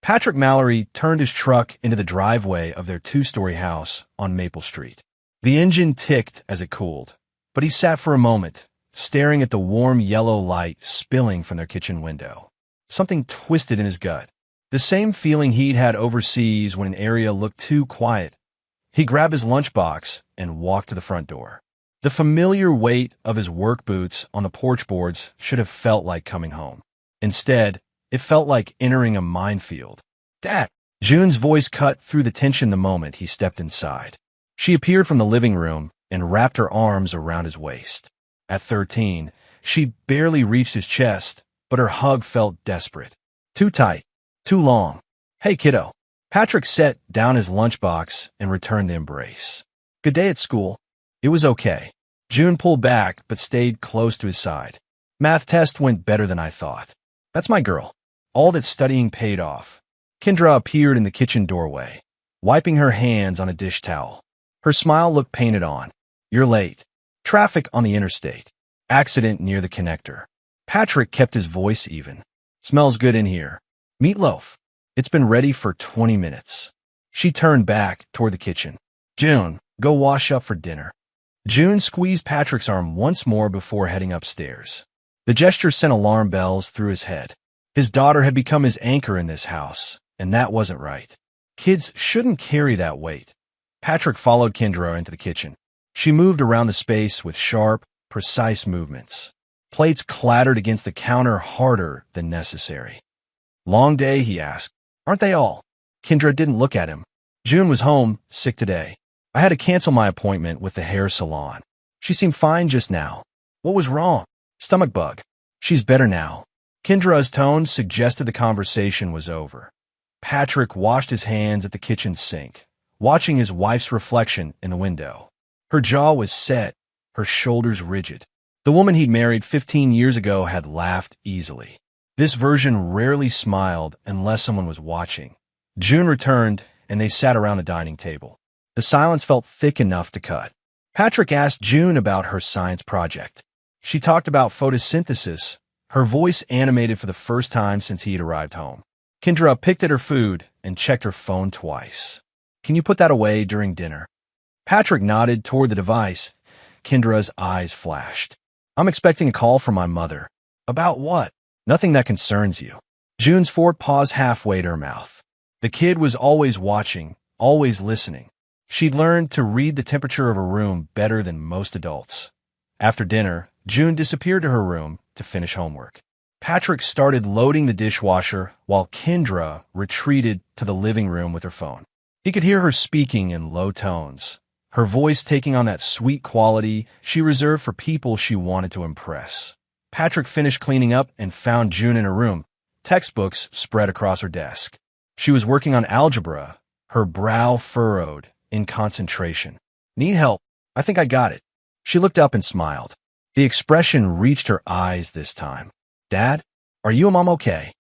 Patrick Mallory turned his truck into the driveway of their two-story house on Maple Street. The engine ticked as it cooled, but he sat for a moment, staring at the warm yellow light spilling from their kitchen window. Something twisted in his gut. The same feeling he'd had overseas when an area looked too quiet. He grabbed his lunchbox and walked to the front door. The familiar weight of his work boots on the porch boards should have felt like coming home. Instead, it felt like entering a minefield. "Dad!" June's voice cut through the tension the moment he stepped inside. She appeared from the living room and wrapped her arms around his waist. At 13, she barely reached his chest, but her hug felt desperate. Too tight. Too long. "Hey, kiddo." Patrick set down his lunchbox and returned the embrace. "Good day at school." It was okay. June pulled back but stayed close to his side. "Math test went better than I thought." "That's my girl." All that studying paid off. Kendra appeared in the kitchen doorway, wiping her hands on a dish towel. Her smile looked painted on. "You're late. Traffic on the interstate. Accident near the connector." Patrick kept his voice even. "Smells good in here. Meatloaf. It's been ready for 20 minutes." She turned back toward the kitchen. "June, go wash up for dinner." June squeezed Patrick's arm once more before heading upstairs. The gesture sent alarm bells through his head. His daughter had become his anchor in this house, and that wasn't right. Kids shouldn't carry that weight. Patrick followed Kendra into the kitchen. She moved around the space with sharp, precise movements. Plates clattered against the counter harder than necessary. "Long day?" he asked. "Aren't they all?" Kendra didn't look at him. "June was home, sick today. I had to cancel my appointment with the hair salon. She seemed fine just now." "What was wrong?" "Stomach bug." "She's better now." Kendra's tone suggested the conversation was over. Patrick washed his hands at the kitchen sink, watching his wife's reflection in the window. Her jaw was set, her shoulders rigid. The woman he'd married 15 years ago had laughed easily. This version rarely smiled unless someone was watching. June returned, and they sat around the dining table. The silence felt thick enough to cut. Patrick asked June about her science project. She talked about photosynthesis, her voice animated for the first time since he had arrived home. Kendra picked at her food and checked her phone twice. "Can you put that away during dinner?" Patrick nodded toward the device. Kendra's eyes flashed. "I'm expecting a call from my mother." "About what?" "Nothing that concerns you." June's fork paused halfway to her mouth. The kid was always watching, always listening. She'd learned to read the temperature of her room better than most adults. After dinner, June disappeared to her room to finish homework. Patrick started loading the dishwasher while Kendra retreated to the living room with her phone. He could hear her speaking in low tones, her voice taking on that sweet quality she reserved for people she wanted to impress. Patrick finished cleaning up and found June in her room, textbooks spread across her desk. She was working on algebra, her brow furrowed in concentration. "Need help? I think I got it." She looked up and smiled. The expression reached her eyes this time. "Dad, are you and Mom okay?"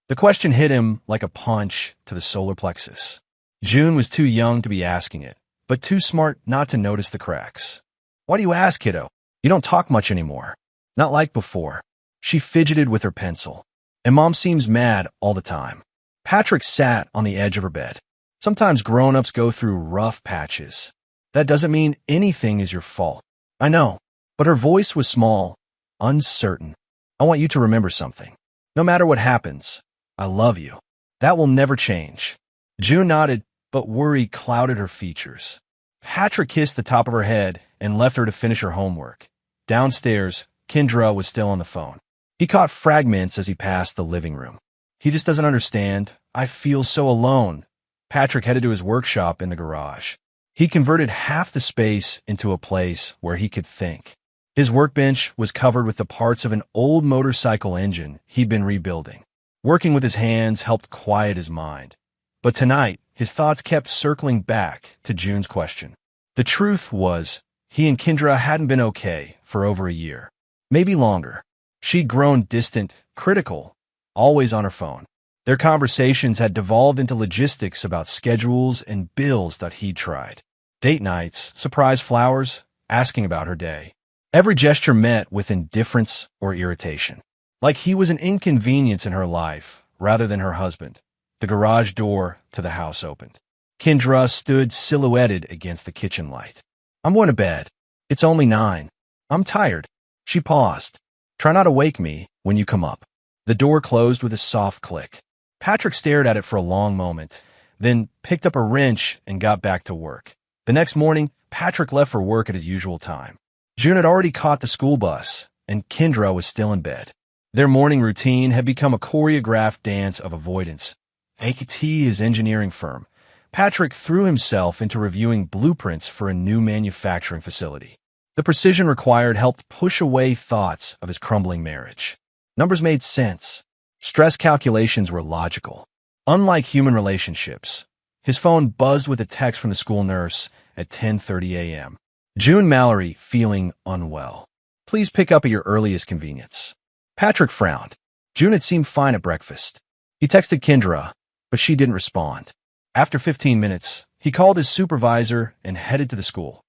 The question hit him like a punch to the solar plexus. June was too young to be asking it, but too smart not to notice the cracks. "Why do you ask, kiddo? You don't talk much anymore." "Not like before." She fidgeted with her pencil. "And Mom seems mad all the time." Patrick sat on the edge of her bed. "Sometimes grown-ups go through rough patches. That doesn't mean anything is your fault." "I know." But her voice was small, uncertain. "I want you to remember something. No matter what happens, I love you. That will never change." June nodded, but worry clouded her features. Patrick kissed the top of her head and left her to finish her homework. Downstairs, Kendra was still on the phone. He caught fragments as he passed the living room. "He just doesn't understand. I feel so alone." Patrick headed to his workshop in the garage. He converted half the space into a place where he could think. His workbench was covered with the parts of an old motorcycle engine he'd been rebuilding. Working with his hands helped quiet his mind. But tonight, his thoughts kept circling back to June's question. The truth was, he and Kendra hadn't been okay for over a year. Maybe longer. She'd grown distant, critical, always on her phone. Their conversations had devolved into logistics about schedules and bills that he'd tried. Date nights, surprise flowers, asking about her day. Every gesture met with indifference or irritation. Like he was an inconvenience in her life rather than her husband. The garage door to the house opened. Kendra stood silhouetted against the kitchen light. I'm going to bed. It's only 9. I'm tired. She paused. Try not to wake me when you come up. The door closed with a soft click. Patrick stared at it for a long moment, then picked up a wrench and got back to work. The next morning, Patrick left for work at his usual time. June had already caught the school bus, and Kendra was still in bed. Their morning routine had become a choreographed dance of avoidance. AKT, his engineering firm. Patrick threw himself into reviewing blueprints for a new manufacturing facility. The precision required helped push away thoughts of his crumbling marriage. Numbers made sense. Stress calculations were logical. Unlike human relationships, his phone buzzed with a text from the school nurse at 10:30 a.m. June Mallory, feeling unwell. Please pick up at your earliest convenience. Patrick frowned. June had seemed fine at breakfast. He texted Kendra, but she didn't respond. After 15 minutes, he called his supervisor and headed to the school.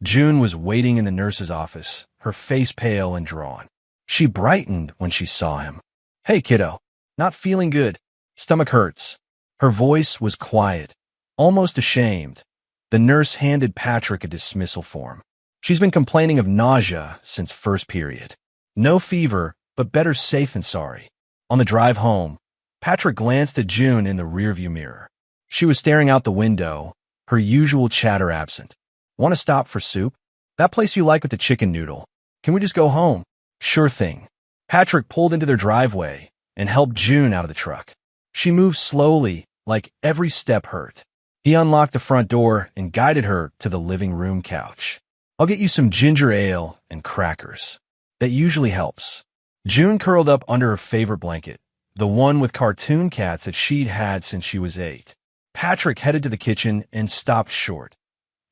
June was waiting in the nurse's office, her face pale and drawn. She brightened when she saw him. Hey, kiddo. Not feeling good. Stomach hurts. Her voice was quiet, almost ashamed. The nurse handed Patrick a dismissal form. She's been complaining of nausea since first period. No fever, but better safe than sorry. On the drive home, Patrick glanced at June in the rearview mirror. She was staring out the window, her usual chatter absent. Want to stop for soup? That place you like with the chicken noodle. Can we just go home? Sure thing. Patrick pulled into their driveway and helped June out of the truck. She moved slowly, like every step hurt. He unlocked the front door and guided her to the living room couch. I'll get you some ginger ale and crackers. That usually helps. June curled up under her favorite blanket, the one with cartoon cats that she'd had since she was 8. Patrick headed to the kitchen and stopped short.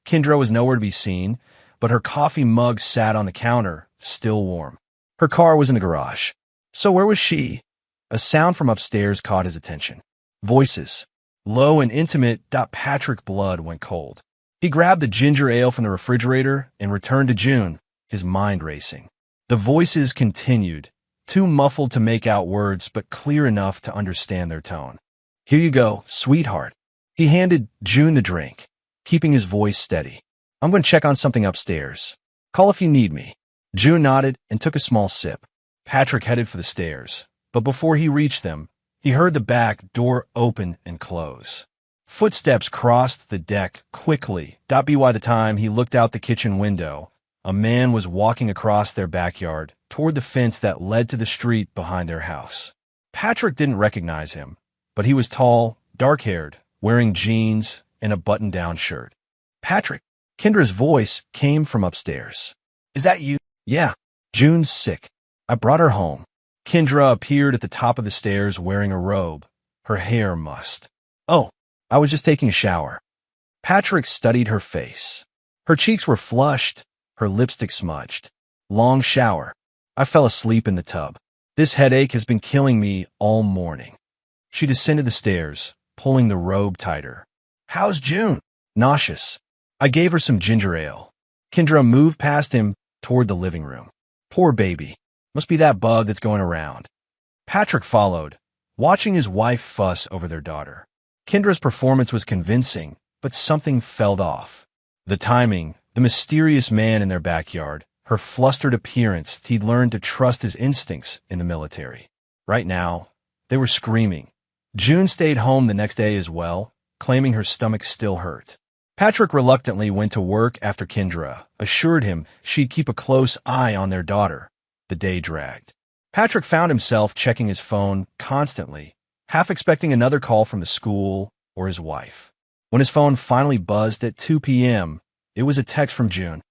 Kendra was nowhere to be seen, but her coffee mug sat on the counter, still warm. Her car was in the garage. So where was she? A sound from upstairs caught his attention. Voices. Low and intimate. Patrick's blood went cold. He grabbed the ginger ale from the refrigerator and returned to June, his mind racing. The voices continued, too muffled to make out words but clear enough to understand their tone. Here you go, sweetheart. He handed June the drink, keeping his voice steady. I'm going to check on something upstairs. Call if you need me. June nodded and took a small sip. Patrick headed for the stairs, but before he reached them, he heard the back door open and close. Footsteps crossed the deck quickly. By the time he looked out the kitchen window, a man was walking across their backyard toward the fence that led to the street behind their house. Patrick didn't recognize him, but he was tall, dark-haired, wearing jeans and a button-down shirt. Patrick, Kendra's voice came from upstairs. Is that you? Yeah. June's sick. I brought her home. Kendra appeared at the top of the stairs wearing a robe, her hair mussed. Oh, I was just taking a shower. Patrick studied her face. Her cheeks were flushed, her lipstick smudged. Long shower. I fell asleep in the tub. This headache has been killing me all morning. She descended the stairs, pulling the robe tighter. How's June? Nauseous. I gave her some ginger ale. Kendra moved past him toward the living room. Poor baby. Must be that bug that's going around. Patrick followed, watching his wife fuss over their daughter. Kendra's performance was convincing, but something felt off. The timing, the mysterious man in their backyard, her flustered appearance. He'd learned to trust his instincts in the military. Right now, they were screaming. June stayed home the next day as well, claiming her stomach still hurt. Patrick reluctantly went to work after Kendra assured him she'd keep a close eye on their daughter. The day dragged. Patrick found himself checking his phone constantly, half expecting another call from the school or his wife. When his phone finally buzzed at 2 p.m., it was a text from June.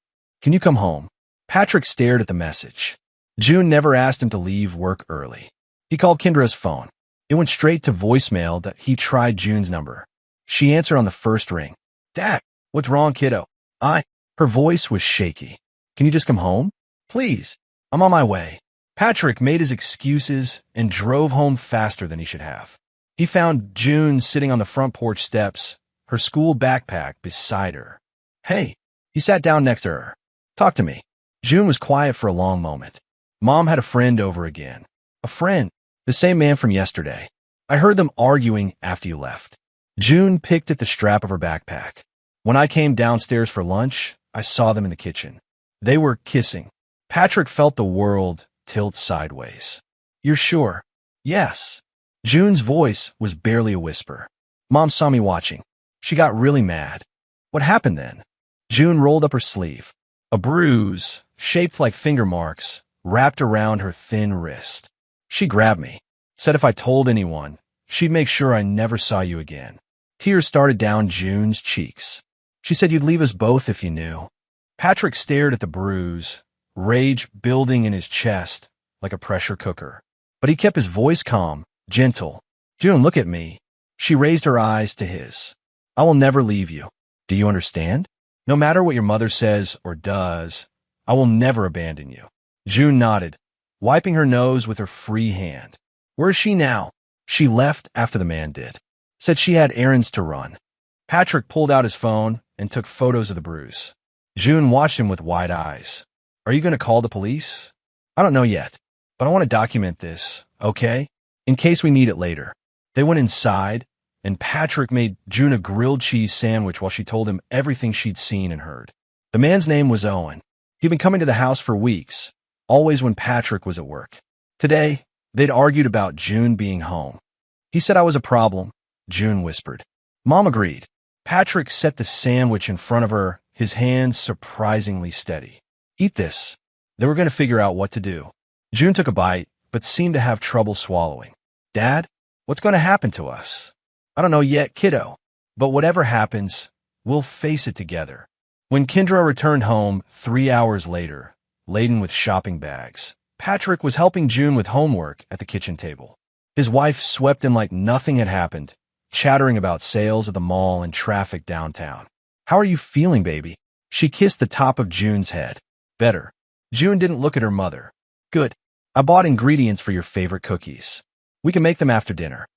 Can you come home? Patrick stared at the message. June never asked him to leave work early. He called Kendra's phone. It went straight to voicemail. He tried June's number. She answered on the first ring. Dad, what's wrong, kiddo? Her voice was shaky. Can you just come home? Please. I'm on my way. Patrick made his excuses and drove home faster than he should have. He found June sitting on the front porch steps, her school backpack beside her. Hey, he sat down next to her. Talk to me. June was quiet for a long moment. Mom had a friend over again. A friend, the same man from yesterday. I heard them arguing after you left. June picked at the strap of her backpack. When I came downstairs for lunch, I saw them in the kitchen. They were kissing. Patrick felt the world tilt sideways. You're sure? Yes. June's voice was barely a whisper. Mom saw me watching. She got really mad. What happened then? June rolled up her sleeve. A bruise, shaped like finger marks, wrapped around her thin wrist. She grabbed me, said if I told anyone, she'd make sure I never saw you again. Tears started down June's cheeks. She said you'd leave us both if you knew. Patrick stared at the bruise, rage building in his chest like a pressure cooker. But he kept his voice calm, gentle. June, look at me. She raised her eyes to his. I will never leave you. Do you understand? No matter what your mother says or does, I will never abandon you. June nodded, wiping her nose with her free hand. Where is she now? She left after the man did. Said she had errands to run. Patrick pulled out his phone and took photos of the bruise. June watched him with wide eyes. Are you going to call the police? I don't know yet, but I want to document this, okay? In case we need it later. They went inside, and Patrick made June a grilled cheese sandwich while she told him everything she'd seen and heard. The man's name was Owen. He'd been coming to the house for weeks, always when Patrick was at work. Today, they'd argued about June being home. He said I was a problem, June whispered. Mom agreed. Patrick set the sandwich in front of her, his hands surprisingly steady. Eat this. They were going to figure out what to do. June took a bite, but seemed to have trouble swallowing. Dad, what's going to happen to us? I don't know yet, kiddo. But whatever happens, we'll face it together. When Kendra returned home 3 hours later, laden with shopping bags, Patrick was helping June with homework at the kitchen table. His wife swept in like nothing had happened, chattering about sales at the mall and traffic downtown. How are you feeling, baby? She kissed the top of June's head. Better. June didn't look at her mother. Good. I bought ingredients for your favorite cookies. We can make them after dinner.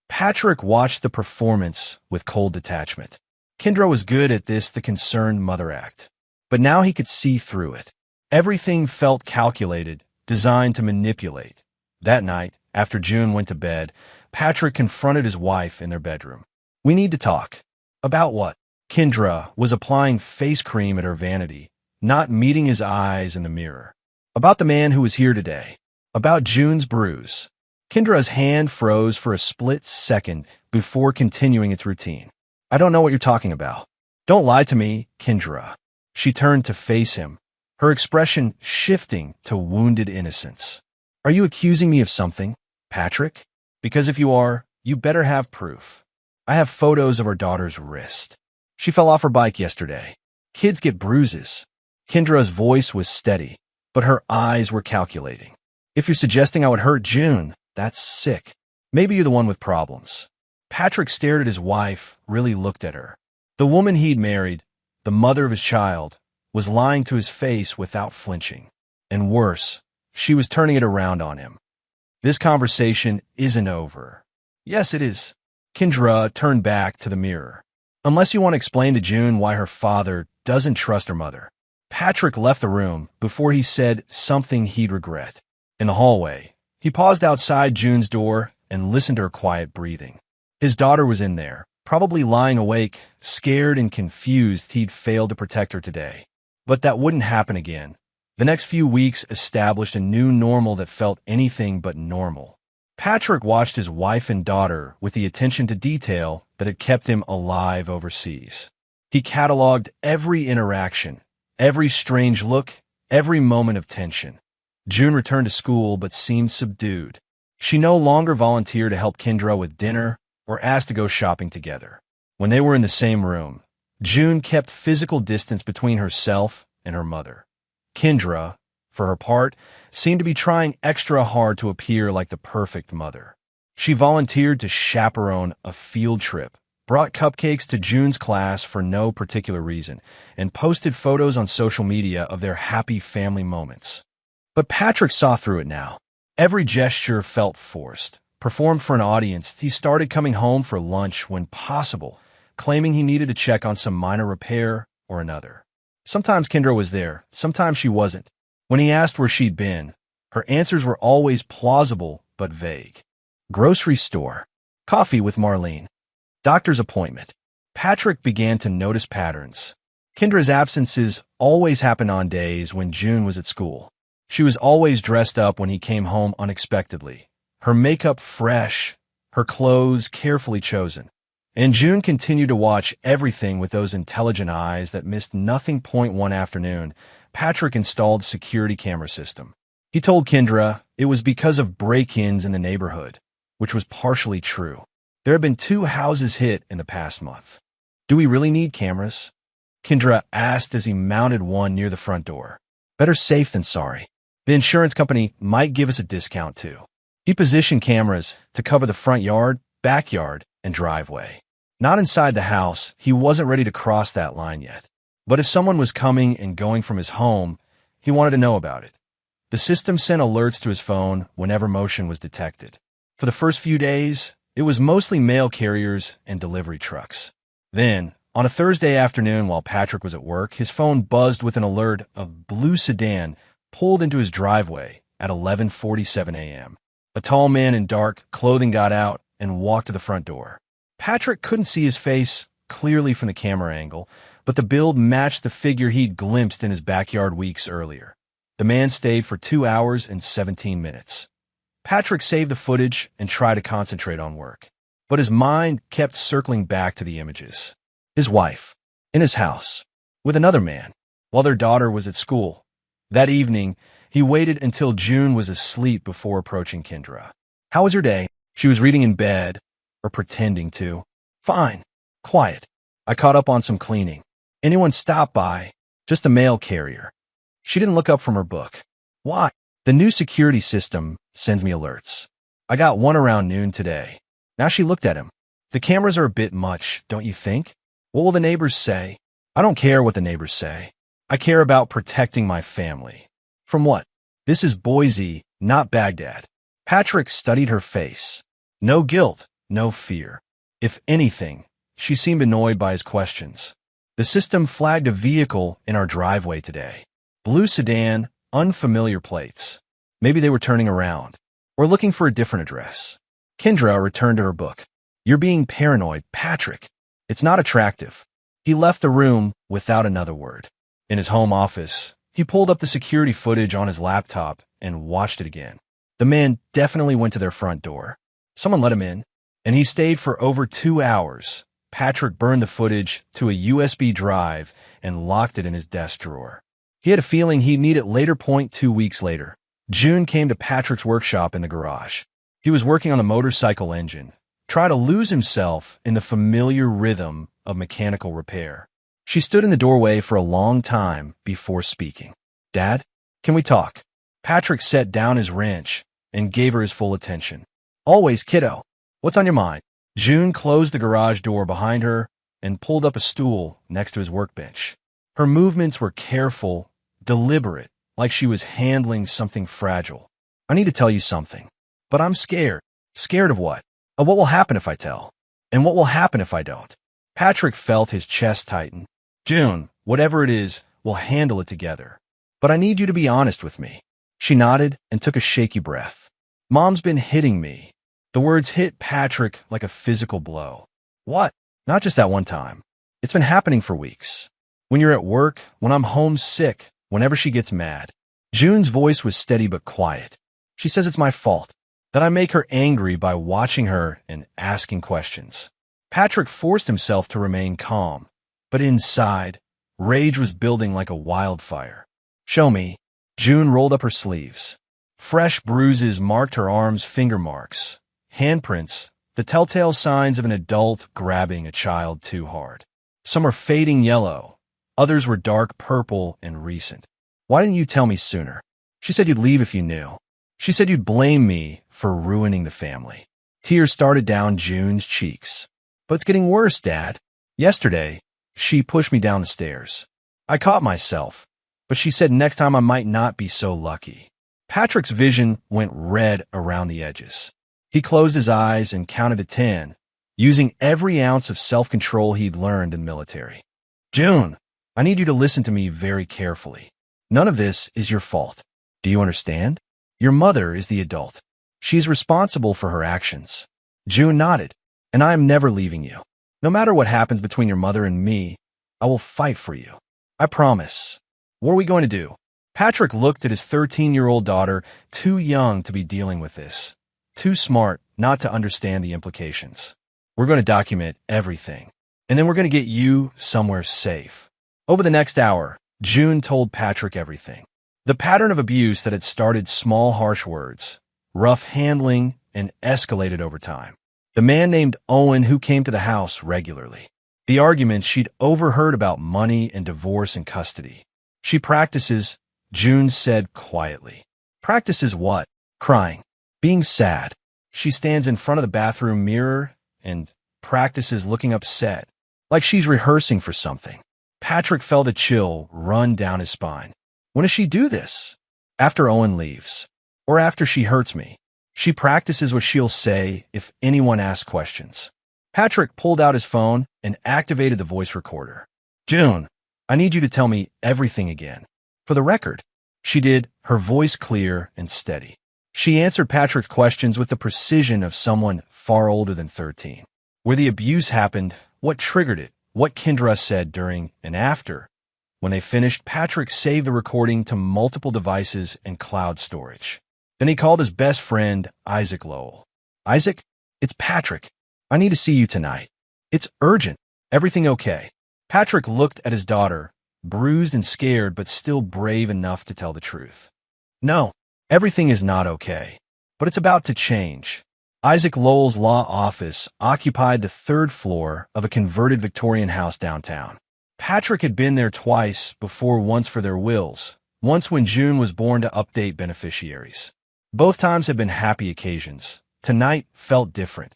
Patrick watched the performance with cold detachment. Kendra was good at this, the concerned mother act. But now he could see through it. Everything felt calculated, designed to manipulate. That night, after June went to bed, Patrick confronted his wife in their bedroom. We need to talk. About what? Kendra was applying face cream at her vanity, not meeting his eyes in the mirror. About the man who was here today. About June's bruise. Kendra's hand froze for a split second before continuing its routine. I don't know what you're talking about. Don't lie to me, Kendra. She turned to face him, her expression shifting to wounded innocence. Are you accusing me of something, Patrick? Because if you are, you better have proof. I have photos of our daughter's wrist. She fell off her bike yesterday. Kids get bruises. Kendra's voice was steady, but her eyes were calculating. If you're suggesting I would hurt June, that's sick. Maybe you're the one with problems. Patrick stared at his wife, really looked at her. The woman he'd married, the mother of his child, was lying to his face without flinching. And worse, she was turning it around on him. This conversation isn't over. Yes, it is. Kendra turned back to the mirror. Unless you want to explain to June why her father doesn't trust her mother. Patrick left the room before he said something he'd regret. In the hallway, he paused outside June's door and listened to her quiet breathing. His daughter was in there, probably lying awake, scared and confused he'd failed to protect her today. But that wouldn't happen again. The next few weeks established a new normal that felt anything but normal. Patrick watched his wife and daughter with the attention to detail that had kept him alive overseas. He cataloged every interaction, every strange look, every moment of tension. June returned to school but seemed subdued. She no longer volunteered to help Kendra with dinner or asked to go shopping together. When they were in the same room, June kept physical distance between herself and her mother. Kendra, for her part, seemed to be trying extra hard to appear like the perfect mother. She volunteered to chaperone a field trip, brought cupcakes to June's class for no particular reason, and posted photos on social media of their happy family moments. But Patrick saw through it now. Every gesture felt forced. Performed for an audience, he started coming home for lunch when possible, claiming he needed to check on some minor repair or another. Sometimes Kendra was there, sometimes she wasn't. When he asked where she'd been, her answers were always plausible but vague. Grocery store. Coffee with Marlene. Doctor's appointment. Patrick began to notice patterns. Kendra's absences always happened on days when June was at school. She was always dressed up when he came home unexpectedly. Her makeup fresh, her clothes carefully chosen. And June continued to watch everything with those intelligent eyes that missed nothing. One afternoon, Patrick installed a security camera system. He told Kendra it was because of break-ins in the neighborhood, which was partially true. There had been 2 houses hit in the past month. Do we really need cameras? Kendra asked as he mounted one near the front door. Better safe than sorry. The insurance company might give us a discount too. He positioned cameras to cover the front yard, backyard, and driveway. Not inside the house, he wasn't ready to cross that line yet. But if someone was coming and going from his home, he wanted to know about it. The system sent alerts to his phone whenever motion was detected. For the first few days, it was mostly mail carriers and delivery trucks. Then, on a Thursday afternoon while Patrick was at work, his phone buzzed with an alert of a blue sedan pulled into his driveway at 11:47 a.m. A tall man in dark clothing got out and walked to the front door. Patrick couldn't see his face clearly from the camera angle, but the build matched the figure he'd glimpsed in his backyard weeks earlier. The man stayed for 2 hours and 17 minutes. Patrick saved the footage and tried to concentrate on work, but his mind kept circling back to the images. His wife, in his house, with another man, while their daughter was at school. That evening, he waited until June was asleep before approaching Kendra. How was your day? She was reading in bed, or pretending to. Fine. Quiet. I caught up on some cleaning. Anyone stop by? Just a mail carrier. She didn't look up from her book. Why? The new security system sends me alerts. I got one around noon today. Now she looked at him. The cameras are a bit much, don't you think? What will the neighbors say? I don't care what the neighbors say. I care about protecting my family. From what? This is Boise, not Baghdad. Patrick studied her face. No guilt, no fear. If anything, she seemed annoyed by his questions. The system flagged a vehicle in our driveway today. Blue sedan, unfamiliar plates. Maybe they were turning around, or looking for a different address. Kendra returned to her book. You're being paranoid, Patrick. It's not attractive. He left the room without another word. In his home office, he pulled up the security footage on his laptop and watched it again. The man definitely went to their front door. Someone let him in, and he stayed for over 2 hours. Patrick burned the footage to a USB drive and locked it in his desk drawer. He had a feeling he'd need it later. 2 weeks later, June came to Patrick's workshop in the garage. He was working on the motorcycle engine, trying to lose himself in the familiar rhythm of mechanical repair. She stood in the doorway for a long time before speaking. Dad, can we talk? Patrick set down his wrench and gave her his full attention. Always, kiddo. What's on your mind? June closed the garage door behind her and pulled up a stool next to his workbench. Her movements were careful, deliberate, like she was handling something fragile. I need to tell you something, but I'm scared. Scared of what? Of what will happen if I tell? And what will happen if I don't? Patrick felt his chest tighten. June, whatever it is, we'll handle it together. But I need you to be honest with me. She nodded and took a shaky breath. Mom's been hitting me. The words hit Patrick like a physical blow. What? Not just that one time. It's been happening for weeks. When you're at work, when I'm home sick, whenever she gets mad. June's voice was steady but quiet. She says it's my fault, that I make her angry by watching her and asking questions. Patrick forced himself to remain calm, but inside, rage was building like a wildfire. Show me. June rolled up her sleeves. Fresh bruises marked her arms' finger marks. Handprints, the telltale signs of an adult grabbing a child too hard. Some are fading yellow. Others were dark purple and recent. Why didn't you tell me sooner? She said you'd leave if you knew. She said you'd blame me for ruining the family. Tears started down June's cheeks. But it's getting worse, Dad. Yesterday, she pushed me down the stairs. I caught myself, but she said next time I might not be so lucky. Patrick's vision went red around the edges. He closed his eyes and counted to 10, using every ounce of self-control he'd learned in the military. June, I need you to listen to me very carefully. None of this is your fault. Do you understand? Your mother is the adult. She is responsible for her actions. June nodded. and I am never leaving you. No matter what happens between your mother and me, I will fight for you. I promise. What are we going to do? Patrick looked at his 13-year-old daughter, too young to be dealing with this, too smart not to understand the implications. We're going to document everything, and then we're going to get you somewhere safe. Over the next hour, June told Patrick everything. The pattern of abuse that had started small, harsh words, rough handling, and escalated over time. The man named Owen who came to the house regularly. The arguments she'd overheard about money and divorce and custody. She practices, June said quietly. Practices what? Crying. Being sad. She stands in front of the bathroom mirror and practices looking upset, like she's rehearsing for something. Patrick felt a chill run down his spine. When does she do this? After Owen leaves. Or after she hurts me. She practices what she'll say if anyone asks questions. Patrick pulled out his phone and activated the voice recorder. June, I need you to tell me everything again. For the record. She did, her voice clear and steady. She answered Patrick's questions with the precision of someone far older than 13. Where the abuse happened, what triggered it, what Kendra said during and after. When they finished, Patrick saved the recording to multiple devices and cloud storage. Then he called his best friend, Isaac Lowell. Isaac, it's Patrick. I need to see you tonight. It's urgent. Everything okay? Patrick looked at his daughter, bruised and scared but still brave enough to tell the truth. No, everything is not okay. But it's about to change. Isaac Lowell's law office occupied the 3rd floor of a converted Victorian house downtown. Patrick had been there twice before, once for their wills, once when June was born to update beneficiaries. Both times had been happy occasions. Tonight felt different.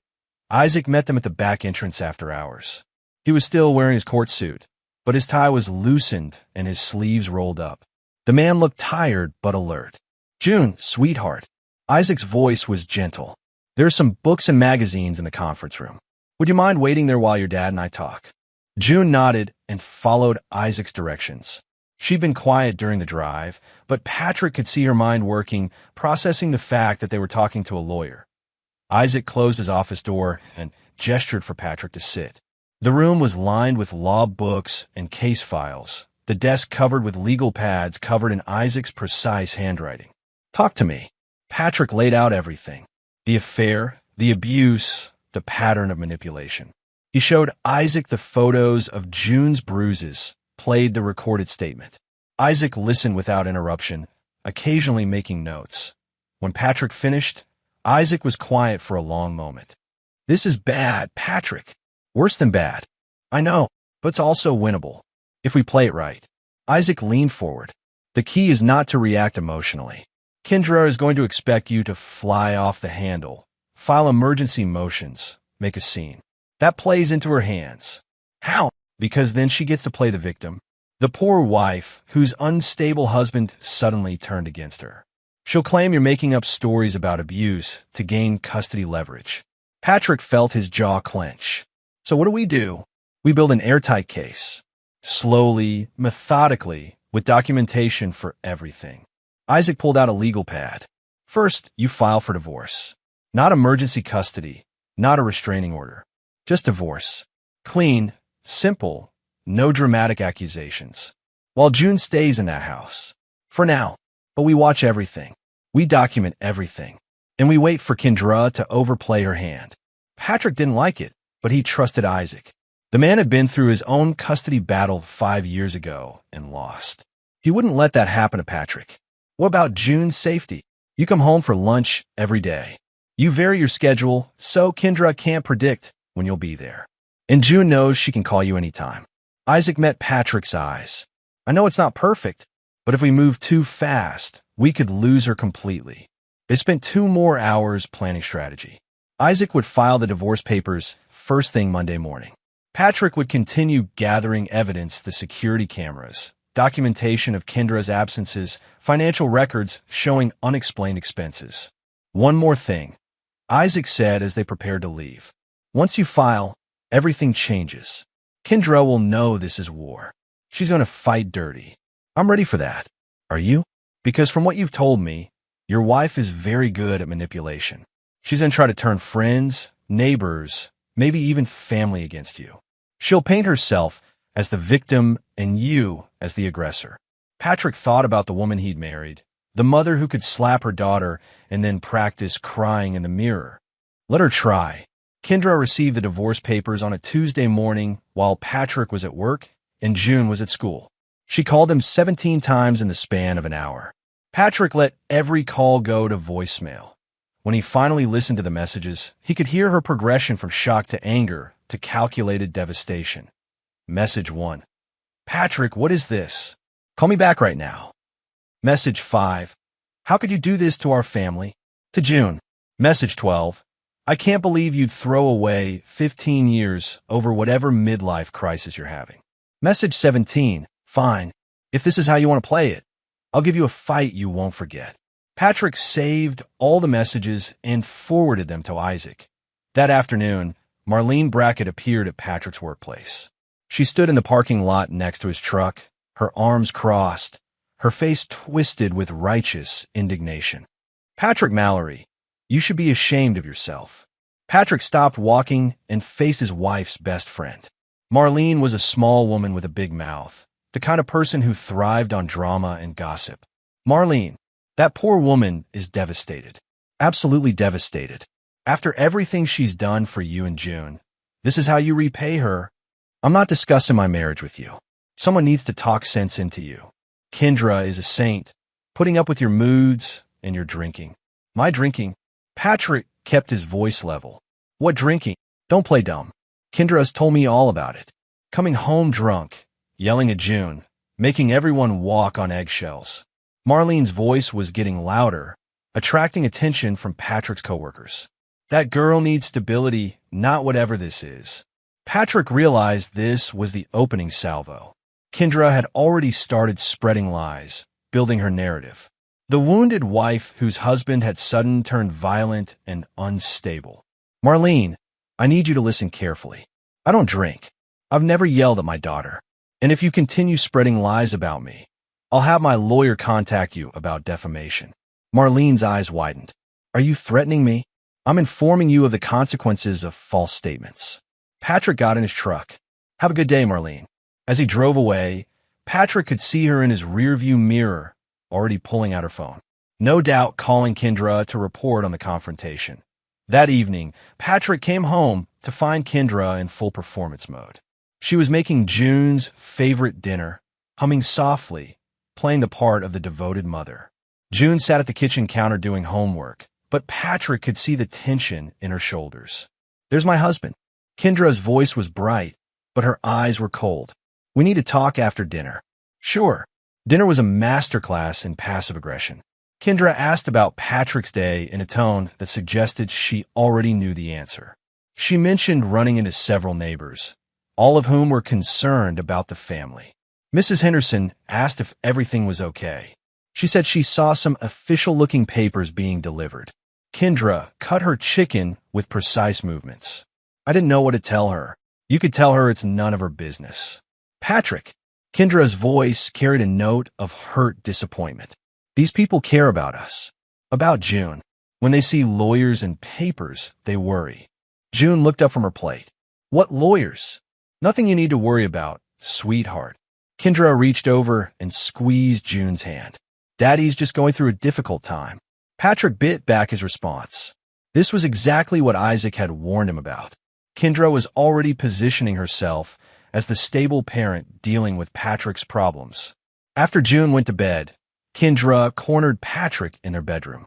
Isaac met them at the back entrance after hours. He was still wearing his court suit, but his tie was loosened and his sleeves rolled up. The man looked tired but alert. June, sweetheart. Isaac's voice was gentle. There are some books and magazines in the conference room. Would you mind waiting there while your dad and I talk? June nodded and followed Isaac's directions. She'd been quiet during the drive, but Patrick could see her mind working, processing the fact that they were talking to a lawyer. Isaac closed his office door and gestured for Patrick to sit. The room was lined with law books and case files, the desk covered with legal pads covered in Isaac's precise handwriting. Talk to me. Patrick laid out everything. The affair, the abuse, the pattern of manipulation. He showed Isaac the photos of June's bruises, played the recorded statement. Isaac listened without interruption, occasionally making notes. When Patrick finished, Isaac was quiet for a long moment. This is bad, Patrick. Worse than bad. I know, but it's also winnable. If we play it right. Isaac leaned forward. The key is not to react emotionally. Kendra is going to expect you to fly off the handle, file emergency motions, make a scene. That plays into her hands. How? Because then she gets to play the victim. The poor wife, whose unstable husband suddenly turned against her. She'll claim you're making up stories about abuse to gain custody leverage. Patrick felt his jaw clench. So what do? We build an airtight case. Slowly, methodically, with documentation for everything. Isaac pulled out a legal pad. First, you file for divorce. Not emergency custody, not a restraining order. Just divorce. Clean, simple, no dramatic accusations. While June stays in that house. For now. But we watch everything. We document everything. And we wait for Kendra to overplay her hand. Patrick didn't like it, but he trusted Isaac. The man had been through his own custody battle 5 years ago and lost. He wouldn't let that happen to Patrick. What about June's safety? You come home for lunch every day. You vary your schedule, so Kendra can't predict when you'll be there. And June knows she can call you anytime. Isaac met Patrick's eyes. I know it's not perfect, but if we move too fast, we could lose her completely. They spent 2 more hours planning strategy. Isaac would file the divorce papers first thing Monday morning. Patrick would continue gathering evidence, the security cameras, documentation of Kendra's absences, financial records showing unexplained expenses. One more thing, Isaac said as they prepared to leave. Once you file, everything changes. Kendra will know this is war. She's going to fight dirty. I'm ready for that. Are you? Because from what you've told me, your wife is very good at manipulation. She's going to try to turn friends, neighbors, maybe even family against you. She'll paint herself as the victim and you as the aggressor. Patrick thought about the woman he'd married, the mother who could slap her daughter and then practice crying in the mirror. Let her try. Kendra received the divorce papers on a Tuesday morning while Patrick was at work and June was at school. She called him 17 times in the span of an hour. Patrick let every call go to voicemail. When he finally listened to the messages, he could hear her progression from shock to anger to calculated devastation. Message 1. Patrick, what is this? Call me back right now. Message 5. How could you do this to our family? To June. Message 12. I can't believe you'd throw away 15 years over whatever midlife crisis you're having. Message 17. Fine. If this is how you want to play it, I'll give you a fight you won't forget. Patrick saved all the messages and forwarded them to Isaac. That afternoon, Marlene Brackett appeared at Patrick's workplace. She stood in the parking lot next to his truck, her arms crossed, her face twisted with righteous indignation. Patrick Mallory, you should be ashamed of yourself. Patrick stopped walking and faced his wife's best friend. Marlene was a small woman with a big mouth, the kind of person who thrived on drama and gossip. Marlene, that poor woman is devastated. Absolutely devastated. After everything she's done for you and June, this is how you repay her. I'm not discussing my marriage with you. Someone needs to talk sense into you. Kendra is a saint, putting up with your moods and your drinking. My drinking? Patrick kept his voice level. What drinking? Don't play dumb. Kendra has told me all about it. Coming home drunk, yelling at June, making everyone walk on eggshells. Marlene's voice was getting louder, attracting attention from Patrick's coworkers. That girl needs stability, not whatever this is. Patrick realized this was the opening salvo. Kendra had already started spreading lies, building her narrative. The wounded wife whose husband had suddenly turned violent and unstable. Marlene, I need you to listen carefully. I don't drink. I've never yelled at my daughter. And if you continue spreading lies about me, I'll have my lawyer contact you about defamation. Marlene's eyes widened. Are you threatening me? I'm informing you of the consequences of false statements. Patrick got in his truck. Have a good day, Marlene. As he drove away, Patrick could see her in his rearview mirror, already pulling out her phone. No doubt calling Kendra to report on the confrontation. That evening, Patrick came home to find Kendra in full performance mode. She was making June's favorite dinner, humming softly, playing the part of the devoted mother. June sat at the kitchen counter doing homework, but Patrick could see the tension in her shoulders. There's my husband. Kendra's voice was bright, but her eyes were cold. We need to talk after dinner. Sure. Dinner was a masterclass in passive aggression. Kendra asked about Patrick's day in a tone that suggested she already knew the answer. She mentioned running into several neighbors, all of whom were concerned about the family. Mrs. Henderson asked if everything was okay. She said she saw some official-looking papers being delivered. Kendra cut her chicken with precise movements. I didn't know what to tell her. You could tell her it's none of her business. Patrick. Kendra's voice carried a note of hurt disappointment. These people care about us. About June. When they see lawyers and papers, they worry. June looked up from her plate. What lawyers? Nothing you need to worry about, sweetheart. Kendra reached over and squeezed June's hand. Daddy's just going through a difficult time. Patrick bit back his response. This was exactly what Isaac had warned him about. Kendra was already positioning herself as the stable parent dealing with Patrick's problems. After June went to bed, Kendra cornered Patrick in their bedroom.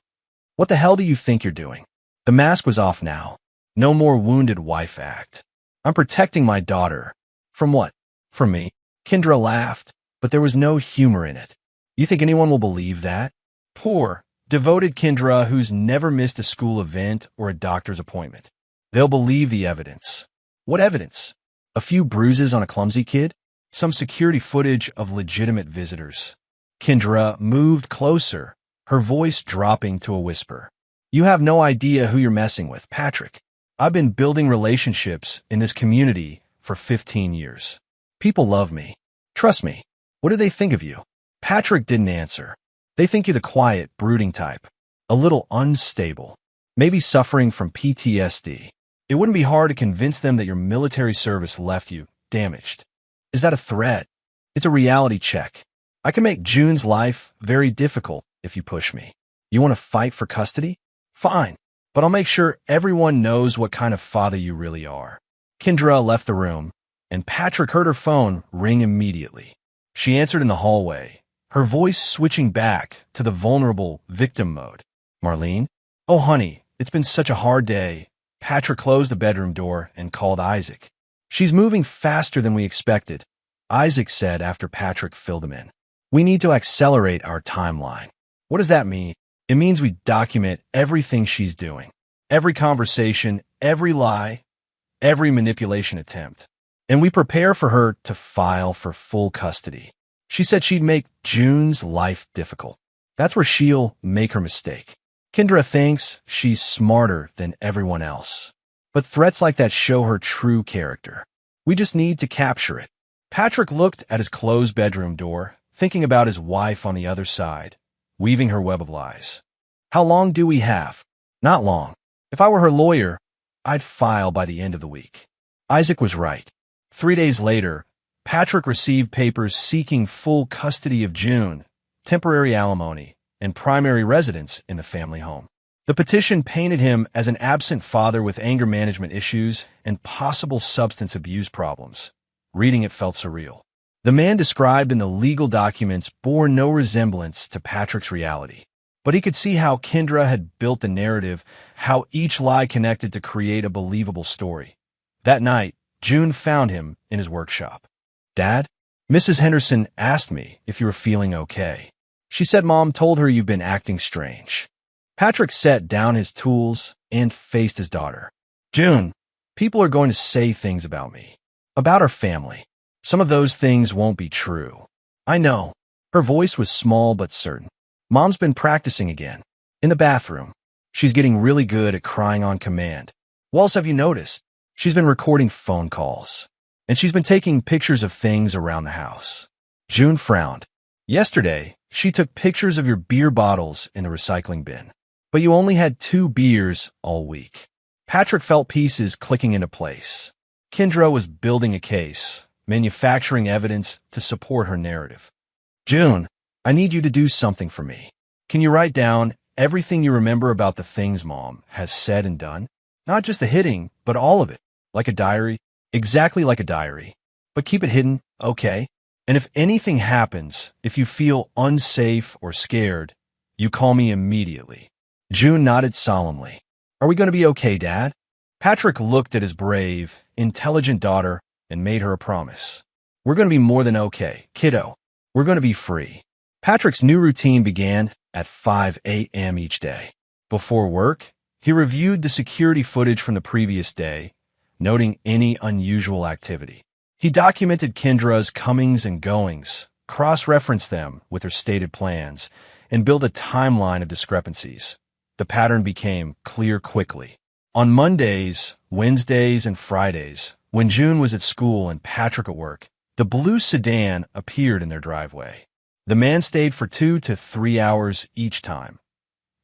What the hell do you think you're doing? The mask was off now. No more wounded wife act. I'm protecting my daughter. From what? From me? Kendra laughed, but there was no humor in it. You think anyone will believe that? Poor, devoted Kendra who's never missed a school event or a doctor's appointment. They'll believe the evidence. What evidence? A few bruises on a clumsy kid? Some security footage of legitimate visitors. Kendra moved closer, her voice dropping to a whisper. You have no idea who you're messing with, Patrick. I've been building relationships in this community for 15 years. People love me. Trust me. What do they think of you? Patrick didn't answer. They think you're the quiet, brooding type. A little unstable. Maybe suffering from PTSD. It wouldn't be hard to convince them that your military service left you damaged. Is that a threat? It's a reality check. I can make June's life very difficult if you push me. You want to fight for custody? Fine, but I'll make sure everyone knows what kind of father you really are. Kendra left the room, and Patrick heard her phone ring immediately. She answered in the hallway, her voice switching back to the vulnerable victim mode. Marlene? Oh, honey, it's been such a hard day. Patrick closed the bedroom door and called Isaac. She's moving faster than we expected, Isaac said after Patrick filled him in. We need to accelerate our timeline. What does that mean? It means we document everything she's doing. Every conversation, every lie, every manipulation attempt. And we prepare for her to file for full custody. She said she'd make June's life difficult. That's where she'll make her mistake. Kendra thinks she's smarter than everyone else. But threats like that show her true character. We just need to capture it. Patrick looked at his closed bedroom door, thinking about his wife on the other side, weaving her web of lies. How long do we have? Not long. If I were her lawyer, I'd file by the end of the week. Isaac was right. 3 days later, Patrick received papers seeking full custody of June, temporary alimony, and primary residence in the family home. The petition painted him as an absent father with anger management issues and possible substance abuse problems. Reading it felt surreal. The man described in the legal documents bore no resemblance to Patrick's reality. But he could see how Kendra had built the narrative, how each lie connected to create a believable story. That night, June found him in his workshop. Dad, Mrs. Henderson asked me if you were feeling okay. She said Mom told her you've been acting strange. Patrick set down his tools and faced his daughter. June, people are going to say things about me, about our family. Some of those things won't be true. I know. Her voice was small but certain. Mom's been practicing again. In the bathroom. She's getting really good at crying on command. What else have you noticed? She's been recording phone calls. And she's been taking pictures of things around the house. June frowned. Yesterday, she took pictures of your beer bottles in the recycling bin. But you only had 2 beers all week. Patrick felt pieces clicking into place. Kendra was building a case, manufacturing evidence to support her narrative. June, I need you to do something for me. Can you write down everything you remember about the things Mom has said and done? Not just the hitting, but all of it. Like a diary. Exactly like a diary. But keep it hidden, okay? And if anything happens, if you feel unsafe or scared, you call me immediately. June nodded solemnly. Are we going to be okay, Dad? Patrick looked at his brave, intelligent daughter and made her a promise. We're going to be more than okay, kiddo. We're going to be free. Patrick's new routine began at 5 a.m. each day. Before work, he reviewed the security footage from the previous day, noting any unusual activity. He documented Kendra's comings and goings, cross-referenced them with her stated plans, and built a timeline of discrepancies. The pattern became clear quickly. On Mondays, Wednesdays, and Fridays, when June was at school and Patrick at work, the blue sedan appeared in their driveway. The man stayed for 2 to 3 hours each time.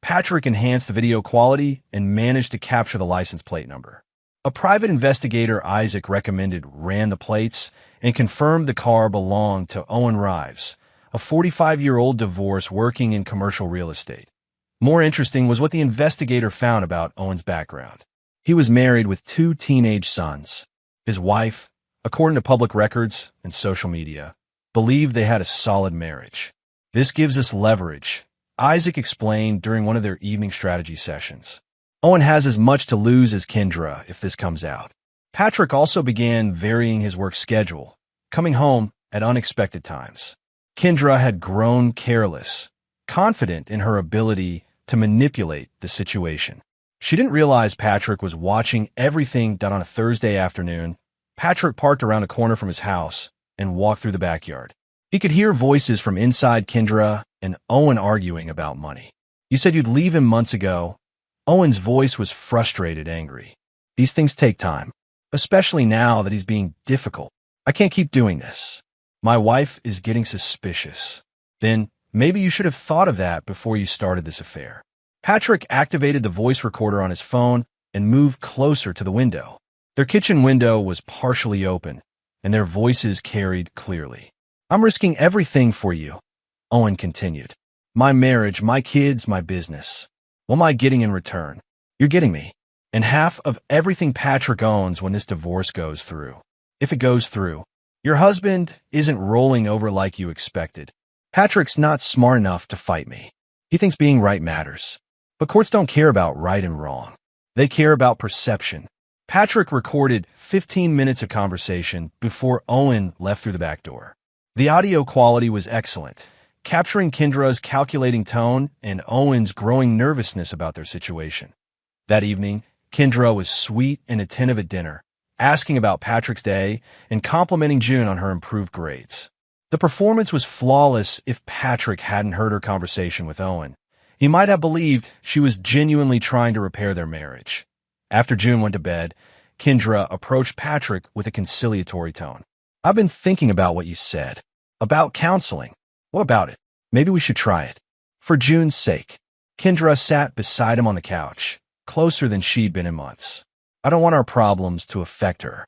Patrick enhanced the video quality and managed to capture the license plate number. A private investigator Isaac recommended ran the plates and confirmed the car belonged to Owen Rives, a 45-year-old divorced working in commercial real estate. More interesting was what the investigator found about Owen's background. He was married with 2 teenage sons. His wife, according to public records and social media, believed they had a solid marriage. This gives us leverage, Isaac explained during one of their evening strategy sessions. Owen has as much to lose as Kendra if this comes out. Patrick also began varying his work schedule, coming home at unexpected times. Kendra had grown careless, confident in her ability to manipulate the situation. She didn't realize Patrick was watching everything done on a Thursday afternoon. Patrick parked around a corner from his house and walked through the backyard. He could hear voices from inside Kendra and Owen arguing about money. You said you'd leave him months ago. Owen's voice was frustrated, angry. These things take time, especially now that he's being difficult. I can't keep doing this. My wife is getting suspicious. Then maybe you should have thought of that before you started this affair. Patrick activated the voice recorder on his phone and moved closer to the window. Their kitchen window was partially open, and their voices carried clearly. "I'm risking everything for you," Owen continued. "My marriage, my kids, my business. What am I getting in return? You're getting me. And half of everything Patrick owns when this divorce goes through. If it goes through. Your husband isn't rolling over like you expected. Patrick's not smart enough to fight me. He thinks being right matters. But courts don't care about right and wrong. They care about perception." Patrick recorded 15 minutes of conversation before Owen left through the back door. The audio quality was excellent, capturing Kendra's calculating tone and Owen's growing nervousness about their situation. That evening, Kendra was sweet and attentive at dinner, asking about Patrick's day and complimenting June on her improved grades. The performance was flawless if Patrick hadn't heard her conversation with Owen. He might have believed she was genuinely trying to repair their marriage. After June went to bed, Kendra approached Patrick with a conciliatory tone. "I've been thinking about what you said. About counseling. What about it? Maybe we should try it. For June's sake." Kendra sat beside him on the couch, closer than she'd been in months. "I don't want our problems to affect her."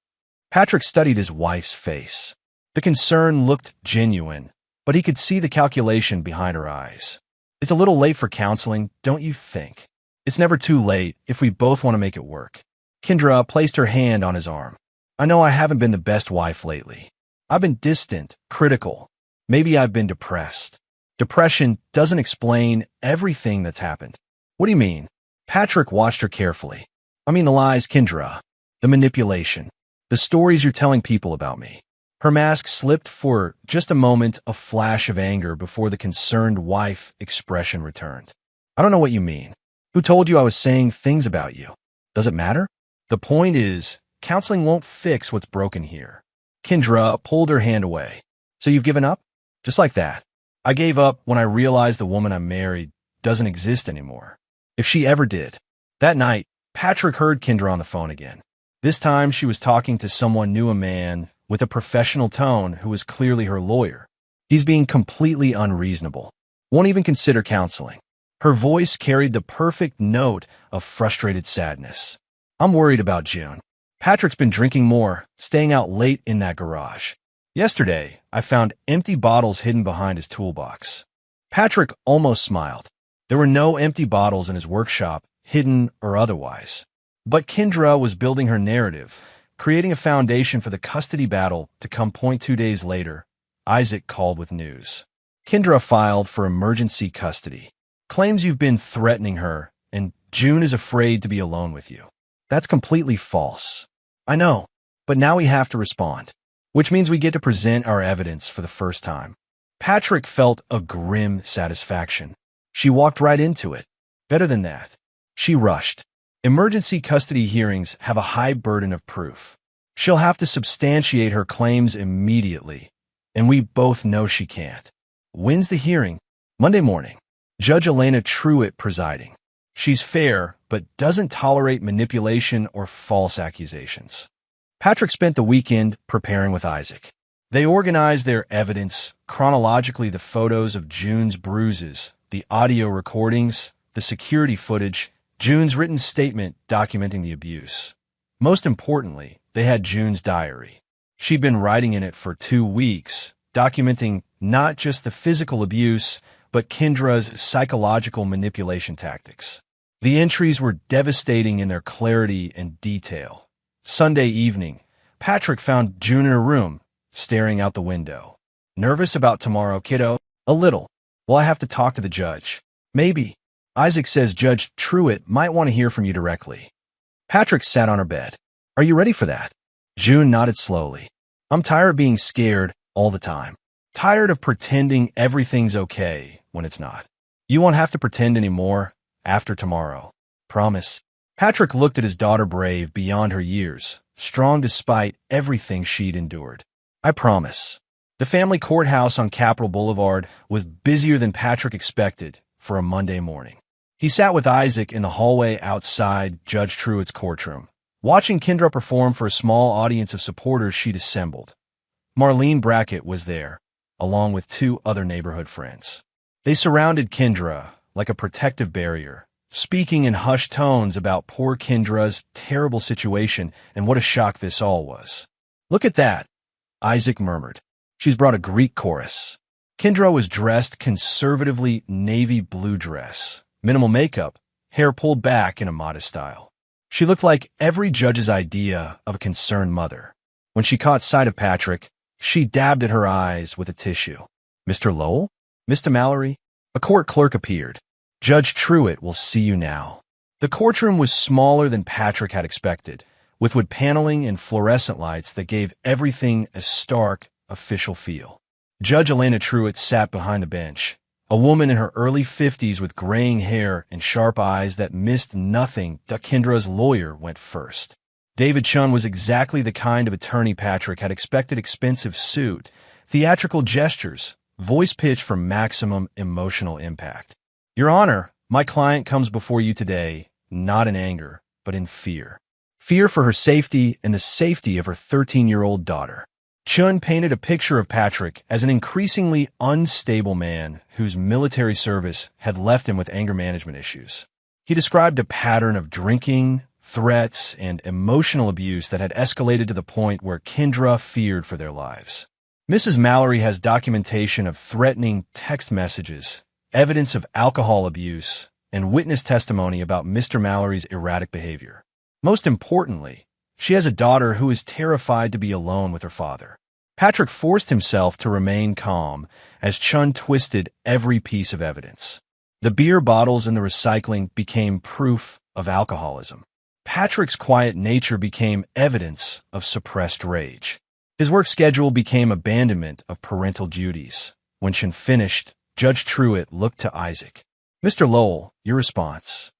Patrick studied his wife's face. The concern looked genuine, but he could see the calculation behind her eyes. "It's a little late for counseling, don't you think? It's never too late if we both want to make it work." Kendra placed her hand on his arm. "I know I haven't been the best wife lately. I've been distant, critical. Maybe I've been depressed. Depression doesn't explain everything that's happened." "What do you mean?" Patrick watched her carefully. "I mean the lies, Kendra. The manipulation. The stories you're telling people about me." Her mask slipped for just a moment, a flash of anger before the concerned wife expression returned. "I don't know what you mean. Who told you I was saying things about you? Does it matter? The point is, counseling won't fix what's broken here." Kendra pulled her hand away. "So you've given up? Just like that?" "I gave up when I realized the woman I married doesn't exist anymore. If she ever did." That night, Patrick heard Kendra on the phone again. This time she was talking to someone new, a man with a professional tone who was clearly her lawyer. "He's being completely unreasonable. Won't even consider counseling." Her voice carried the perfect note of frustrated sadness. "I'm worried about June. Patrick's been drinking more, staying out late in that garage. Yesterday, I found empty bottles hidden behind his toolbox." Patrick almost smiled. There were no empty bottles in his workshop, hidden or otherwise. But Kendra was building her narrative, creating a foundation for the custody battle to come. 2 days later, Isaac called with news. Kendra filed for emergency custody. Claims you've been threatening her, and June is afraid to be alone with you. That's completely false. I know, but now we have to respond, which means we get to present our evidence for the first time. Patrick felt a grim satisfaction. She walked right into it. Better than that, she rushed. Emergency custody hearings have a high burden of proof. She'll have to substantiate her claims immediately, and we both know she can't. When's the hearing? Monday morning. Judge Elena Truitt presiding. She's fair, but doesn't tolerate manipulation or false accusations. Patrick spent the weekend preparing with Isaac. They organized their evidence, chronologically the photos of June's bruises, the audio recordings, the security footage, June's written statement documenting the abuse. Most importantly, they had June's diary. She'd been writing in it for 2 weeks, documenting not just the physical abuse, but Kendra's psychological manipulation tactics. The entries were devastating in their clarity and detail. Sunday evening, Patrick found June in her room, staring out the window. "Nervous about tomorrow, kiddo?" "A little. Well, I have to talk to the judge." "Maybe. Isaac says Judge Truitt might want to hear from you directly." Patrick sat on her bed. "Are you ready for that?" June nodded slowly. "I'm tired of being scared all the time. Tired of pretending everything's okay when it's not. You won't have to pretend anymore after tomorrow. Promise." Patrick looked at his daughter, brave beyond her years, strong despite everything she'd endured. "I promise." The family courthouse on Capitol Boulevard was busier than Patrick expected for a Monday morning. He sat with Isaac in the hallway outside Judge Truitt's courtroom, watching Kendra perform for a small audience of supporters she'd assembled. Marlene Brackett was there, along with 2 other neighborhood friends. They surrounded Kendra like a protective barrier, speaking in hushed tones about poor Kendra's terrible situation and what a shock this all was. "Look at that," Isaac murmured. "She's brought a Greek chorus." Kendra was dressed conservatively navy blue dress, minimal makeup, hair pulled back in a modest style. She looked like every judge's idea of a concerned mother. When she caught sight of Patrick, she dabbed at her eyes with a tissue. "Mr. Lowell? Mr. Mallory?" A court clerk appeared. "Judge Truitt will see you now." The courtroom was smaller than Patrick had expected, with wood paneling and fluorescent lights that gave everything a stark, official feel. Judge Elena Truitt sat behind the bench, a woman in her early 50s with graying hair and sharp eyes that missed nothing. Kendra's lawyer went first. David Chun was exactly the kind of attorney Patrick had expected: expensive suit, theatrical gestures, voice pitch for maximum emotional impact. "Your Honor, my client comes before you today, not in anger, but in fear. Fear for her safety and the safety of her 13-year-old daughter." Chun painted a picture of Patrick as an increasingly unstable man whose military service had left him with anger management issues. He described a pattern of drinking, threats, and emotional abuse that had escalated to the point where Kendra feared for their lives. Mrs. Mallory has documentation of threatening text messages, evidence of alcohol abuse, and witness testimony about Mr. Mallory's erratic behavior. Most importantly, she has a daughter who is terrified to be alone with her father. Patrick forced himself to remain calm as Chun twisted every piece of evidence. The beer bottles in the recycling became proof of alcoholism. Patrick's quiet nature became evidence of suppressed rage. His work schedule became abandonment of parental duties. When Chun finished, Judge Truitt looked to Isaac. "Mr. Lowell, your response."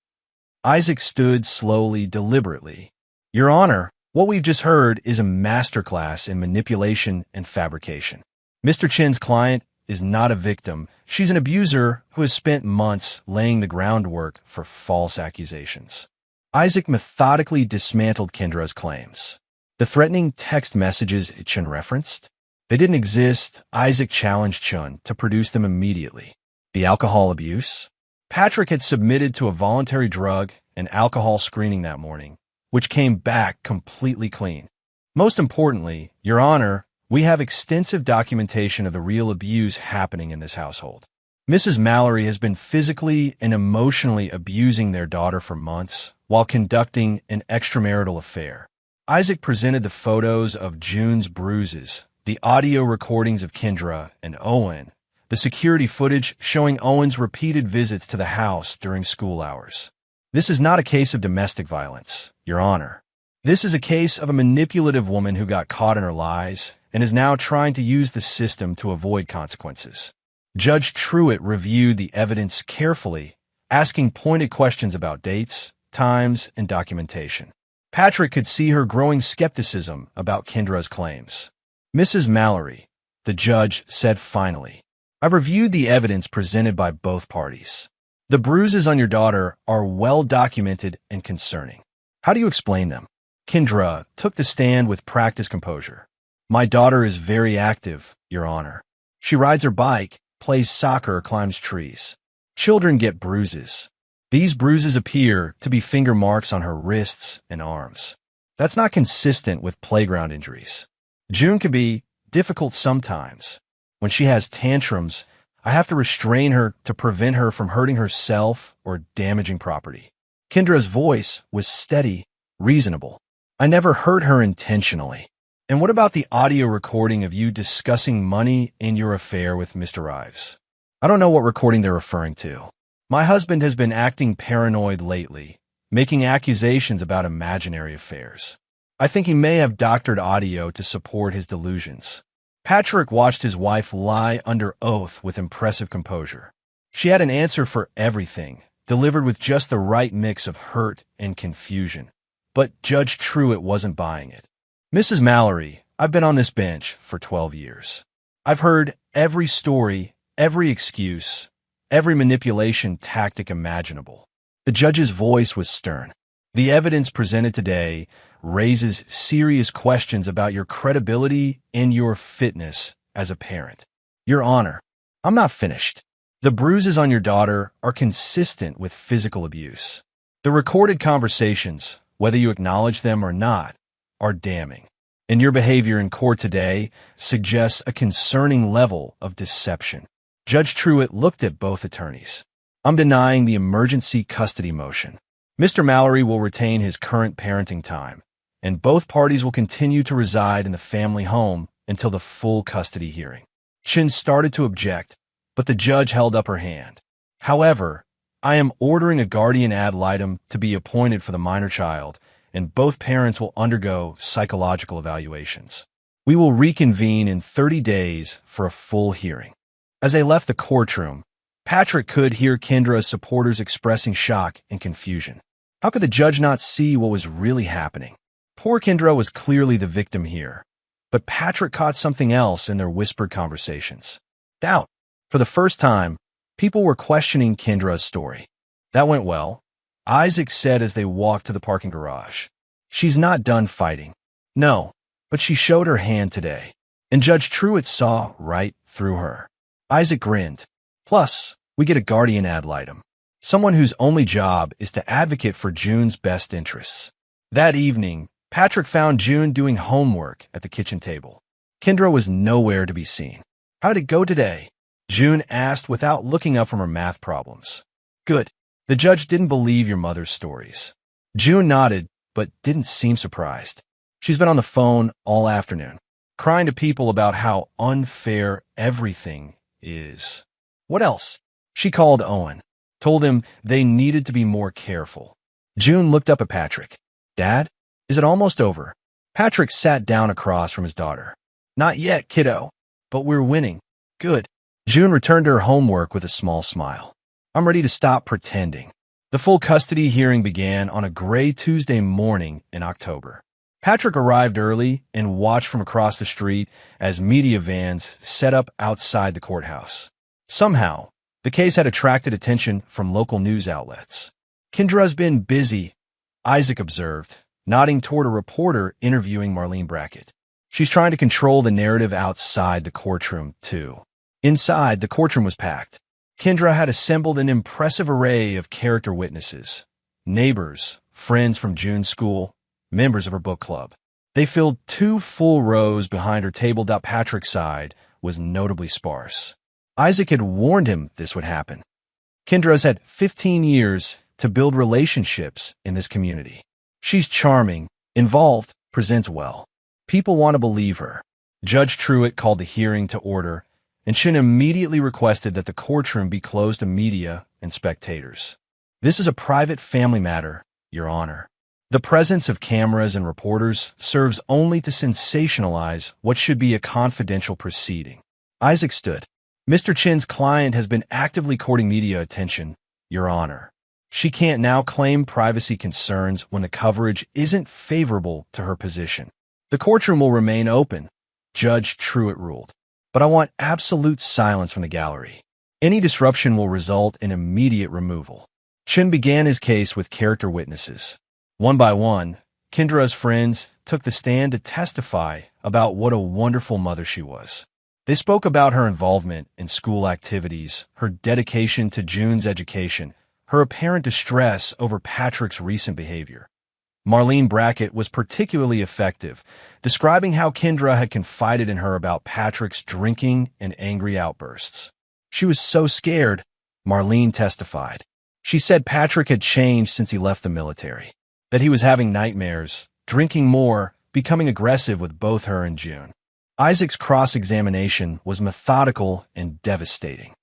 Isaac stood slowly, deliberately. "Your Honor, what we've just heard is a masterclass in manipulation and fabrication. Mr. Chin's client is not a victim. She's an abuser who has spent months laying the groundwork for false accusations." Isaac methodically dismantled Kendra's claims. The threatening text messages Chun referenced, they didn't exist. Isaac challenged Chun to produce them immediately. The alcohol abuse? Patrick had submitted to a voluntary drug and alcohol screening that morning, which came back completely clean. Most importantly, Your Honor, we have extensive documentation of the real abuse happening in this household. Mrs. Mallory has been physically and emotionally abusing their daughter for months while conducting an extramarital affair. Isaac presented the photos of June's bruises, the audio recordings of Kendra and Owen, the security footage showing Owen's repeated visits to the house during school hours. This is not a case of domestic violence, Your Honor. This is a case of a manipulative woman who got caught in her lies and is now trying to use the system to avoid consequences. Judge Truitt reviewed the evidence carefully, asking pointed questions about dates, times, and documentation. Patrick could see her growing skepticism about Kendra's claims. "Mrs. Mallory," the judge said finally, "I've reviewed the evidence presented by both parties. The bruises on your daughter are well documented and concerning. How do you explain them?" Kendra took the stand with practiced composure. "My daughter is very active, Your Honor. She rides her bike, plays soccer, climbs trees. Children get bruises. These bruises appear to be finger marks on her wrists and arms. That's not consistent with playground injuries. June can be difficult sometimes. When she has tantrums, I have to restrain her to prevent her from hurting herself or damaging property." Kendra's voice was steady, reasonable. "I never hurt her intentionally." "And what about the audio recording of you discussing money in your affair with Mr. Ives?" "I don't know what recording they're referring to. My husband has been acting paranoid lately, making accusations about imaginary affairs. I think he may have doctored audio to support his delusions." Patrick watched his wife lie under oath with impressive composure. She had an answer for everything, delivered with just the right mix of hurt and confusion. But Judge Truitt wasn't buying it. "Mrs. Mallory, I've been on this bench for 12 years. I've heard every story, every excuse, every manipulation tactic imaginable." The judge's voice was stern. "The evidence presented today raises serious questions about your credibility and your fitness as a parent. Your Honor, I'm not finished. The bruises on your daughter are consistent with physical abuse. The recorded conversations, whether you acknowledge them or not, are damning. And your behavior in court today suggests a concerning level of deception. Judge Truitt looked at both attorneys. I'm denying the emergency custody motion. Mr. Mallory will retain his current parenting time, and both parties will continue to reside in the family home until the full custody hearing. Chin started to object, but the judge held up her hand. However, I am ordering a guardian ad litem to be appointed for the minor child, and both parents will undergo psychological evaluations. We will reconvene in 30 days for a full hearing. As they left the courtroom, Patrick could hear Kendra's supporters expressing shock and confusion. How could the judge not see what was really happening? Poor Kendra was clearly the victim here, but Patrick caught something else in their whispered conversations. Doubt. For the first time, people were questioning Kendra's story. That went well, Isaac said as they walked to the parking garage. She's not done fighting. No, but she showed her hand today, and Judge Truitt saw right through her. Isaac grinned. Plus, we get a guardian ad litem, someone whose only job is to advocate for June's best interests. That evening, Patrick found June doing homework at the kitchen table. Kendra was nowhere to be seen. How did it go today? June asked without looking up from her math problems. Good. The judge didn't believe your mother's stories. June nodded, but didn't seem surprised. She's been on the phone all afternoon, crying to people about how unfair everything is. What else? She called Owen, told him they needed to be more careful. June looked up at Patrick. Dad, is it almost over? Patrick sat down across from his daughter. Not yet, kiddo, but we're winning. Good. June returned to her homework with a small smile. I'm ready to stop pretending. The full custody hearing began on a gray Tuesday morning in October. Patrick arrived early and watched from across the street as media vans set up outside the courthouse. Somehow, the case had attracted attention from local news outlets. Kendra's been busy, Isaac observed, nodding toward a reporter interviewing Marlene Brackett. She's trying to control the narrative outside the courtroom, too. Inside, the courtroom was packed. Kendra had assembled an impressive array of character witnesses, neighbors, friends from June's school, members of her book club. They filled 2 full rows behind her table. Patrick's side was notably sparse. Isaac had warned him this would happen. Kendra's had 15 years to build relationships in this community. She's charming, involved, presents well. People want to believe her. Judge Truitt called the hearing to order, and Shin immediately requested that the courtroom be closed to media and spectators. This is a private family matter, Your Honor. The presence of cameras and reporters serves only to sensationalize what should be a confidential proceeding. Isaac stood. Mr. Chin's client has been actively courting media attention, Your Honor. She can't now claim privacy concerns when the coverage isn't favorable to her position. The courtroom will remain open, Judge Truitt ruled. But I want absolute silence from the gallery. Any disruption will result in immediate removal. Chin began his case with character witnesses. One by one, Kendra's friends took the stand to testify about what a wonderful mother she was. They spoke about her involvement in school activities, her dedication to June's education, her apparent distress over Patrick's recent behavior. Marlene Brackett was particularly effective, describing how Kendra had confided in her about Patrick's drinking and angry outbursts. She was so scared, Marlene testified. She said Patrick had changed since he left the military, that he was having nightmares, drinking more, becoming aggressive with both her and June. Isaac's cross-examination was methodical and devastating.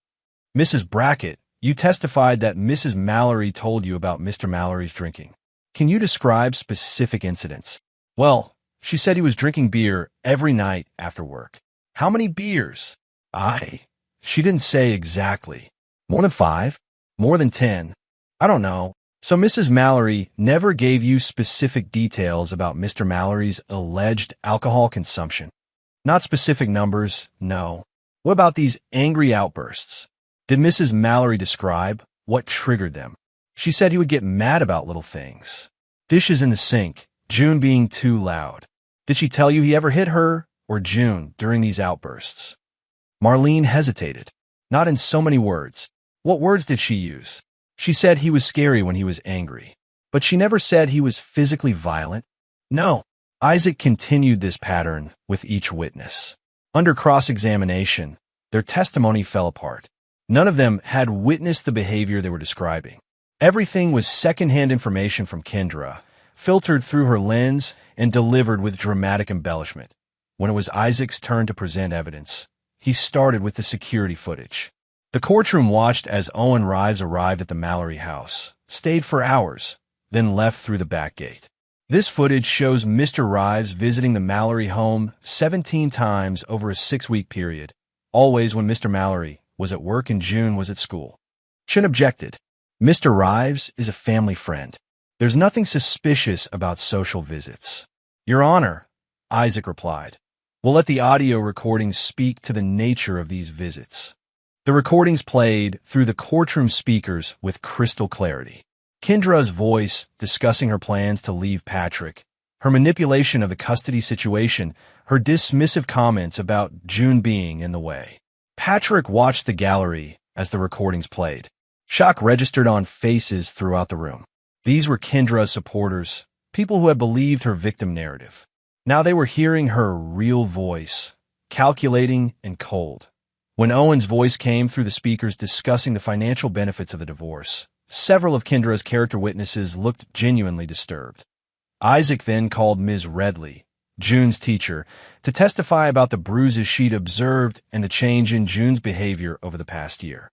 Mrs. Brackett, you testified that Mrs. Mallory told you about Mr. Mallory's drinking. Can you describe specific incidents? Well, she said he was drinking beer every night after work. How many beers? She didn't say exactly. More than 5? More than 10? I don't know. So Mrs. Mallory never gave you specific details about Mr. Mallory's alleged alcohol consumption. Not specific numbers, no. What about these angry outbursts? Did Mrs. Mallory describe what triggered them? She said he would get mad about little things. Dishes in the sink, June being too loud. Did she tell you he ever hit her or June during these outbursts? Marlene hesitated. Not in so many words. What words did she use? She said he was scary when he was angry. But she never said he was physically violent. No. Isaac continued this pattern with each witness. Under cross-examination, their testimony fell apart. None of them had witnessed the behavior they were describing. Everything was secondhand information from Kendra, filtered through her lens and delivered with dramatic embellishment. When it was Isaac's turn to present evidence, he started with the security footage. The courtroom watched as Owen Rise arrived at the Mallory house, stayed for hours, then left through the back gate. This footage shows Mr. Rise visiting the Mallory home 17 times over a 6-week period, always when Mr. Mallory was at work and June was at school. Chin objected. Mr. Rise is a family friend. There's nothing suspicious about social visits. Your Honor, Isaac replied, we'll let the audio recordings speak to the nature of these visits. The recordings played through the courtroom speakers with crystal clarity. Kendra's voice discussing her plans to leave Patrick, her manipulation of the custody situation, her dismissive comments about June being in the way. Patrick watched the gallery as the recordings played. Shock registered on faces throughout the room. These were Kendra's supporters, people who had believed her victim narrative. Now they were hearing her real voice, calculating and cold. When Owen's voice came through the speakers discussing the financial benefits of the divorce, several of Kendra's character witnesses looked genuinely disturbed. Isaac then called Ms. Redley, June's teacher, to testify about the bruises she'd observed and the change in June's behavior over the past year.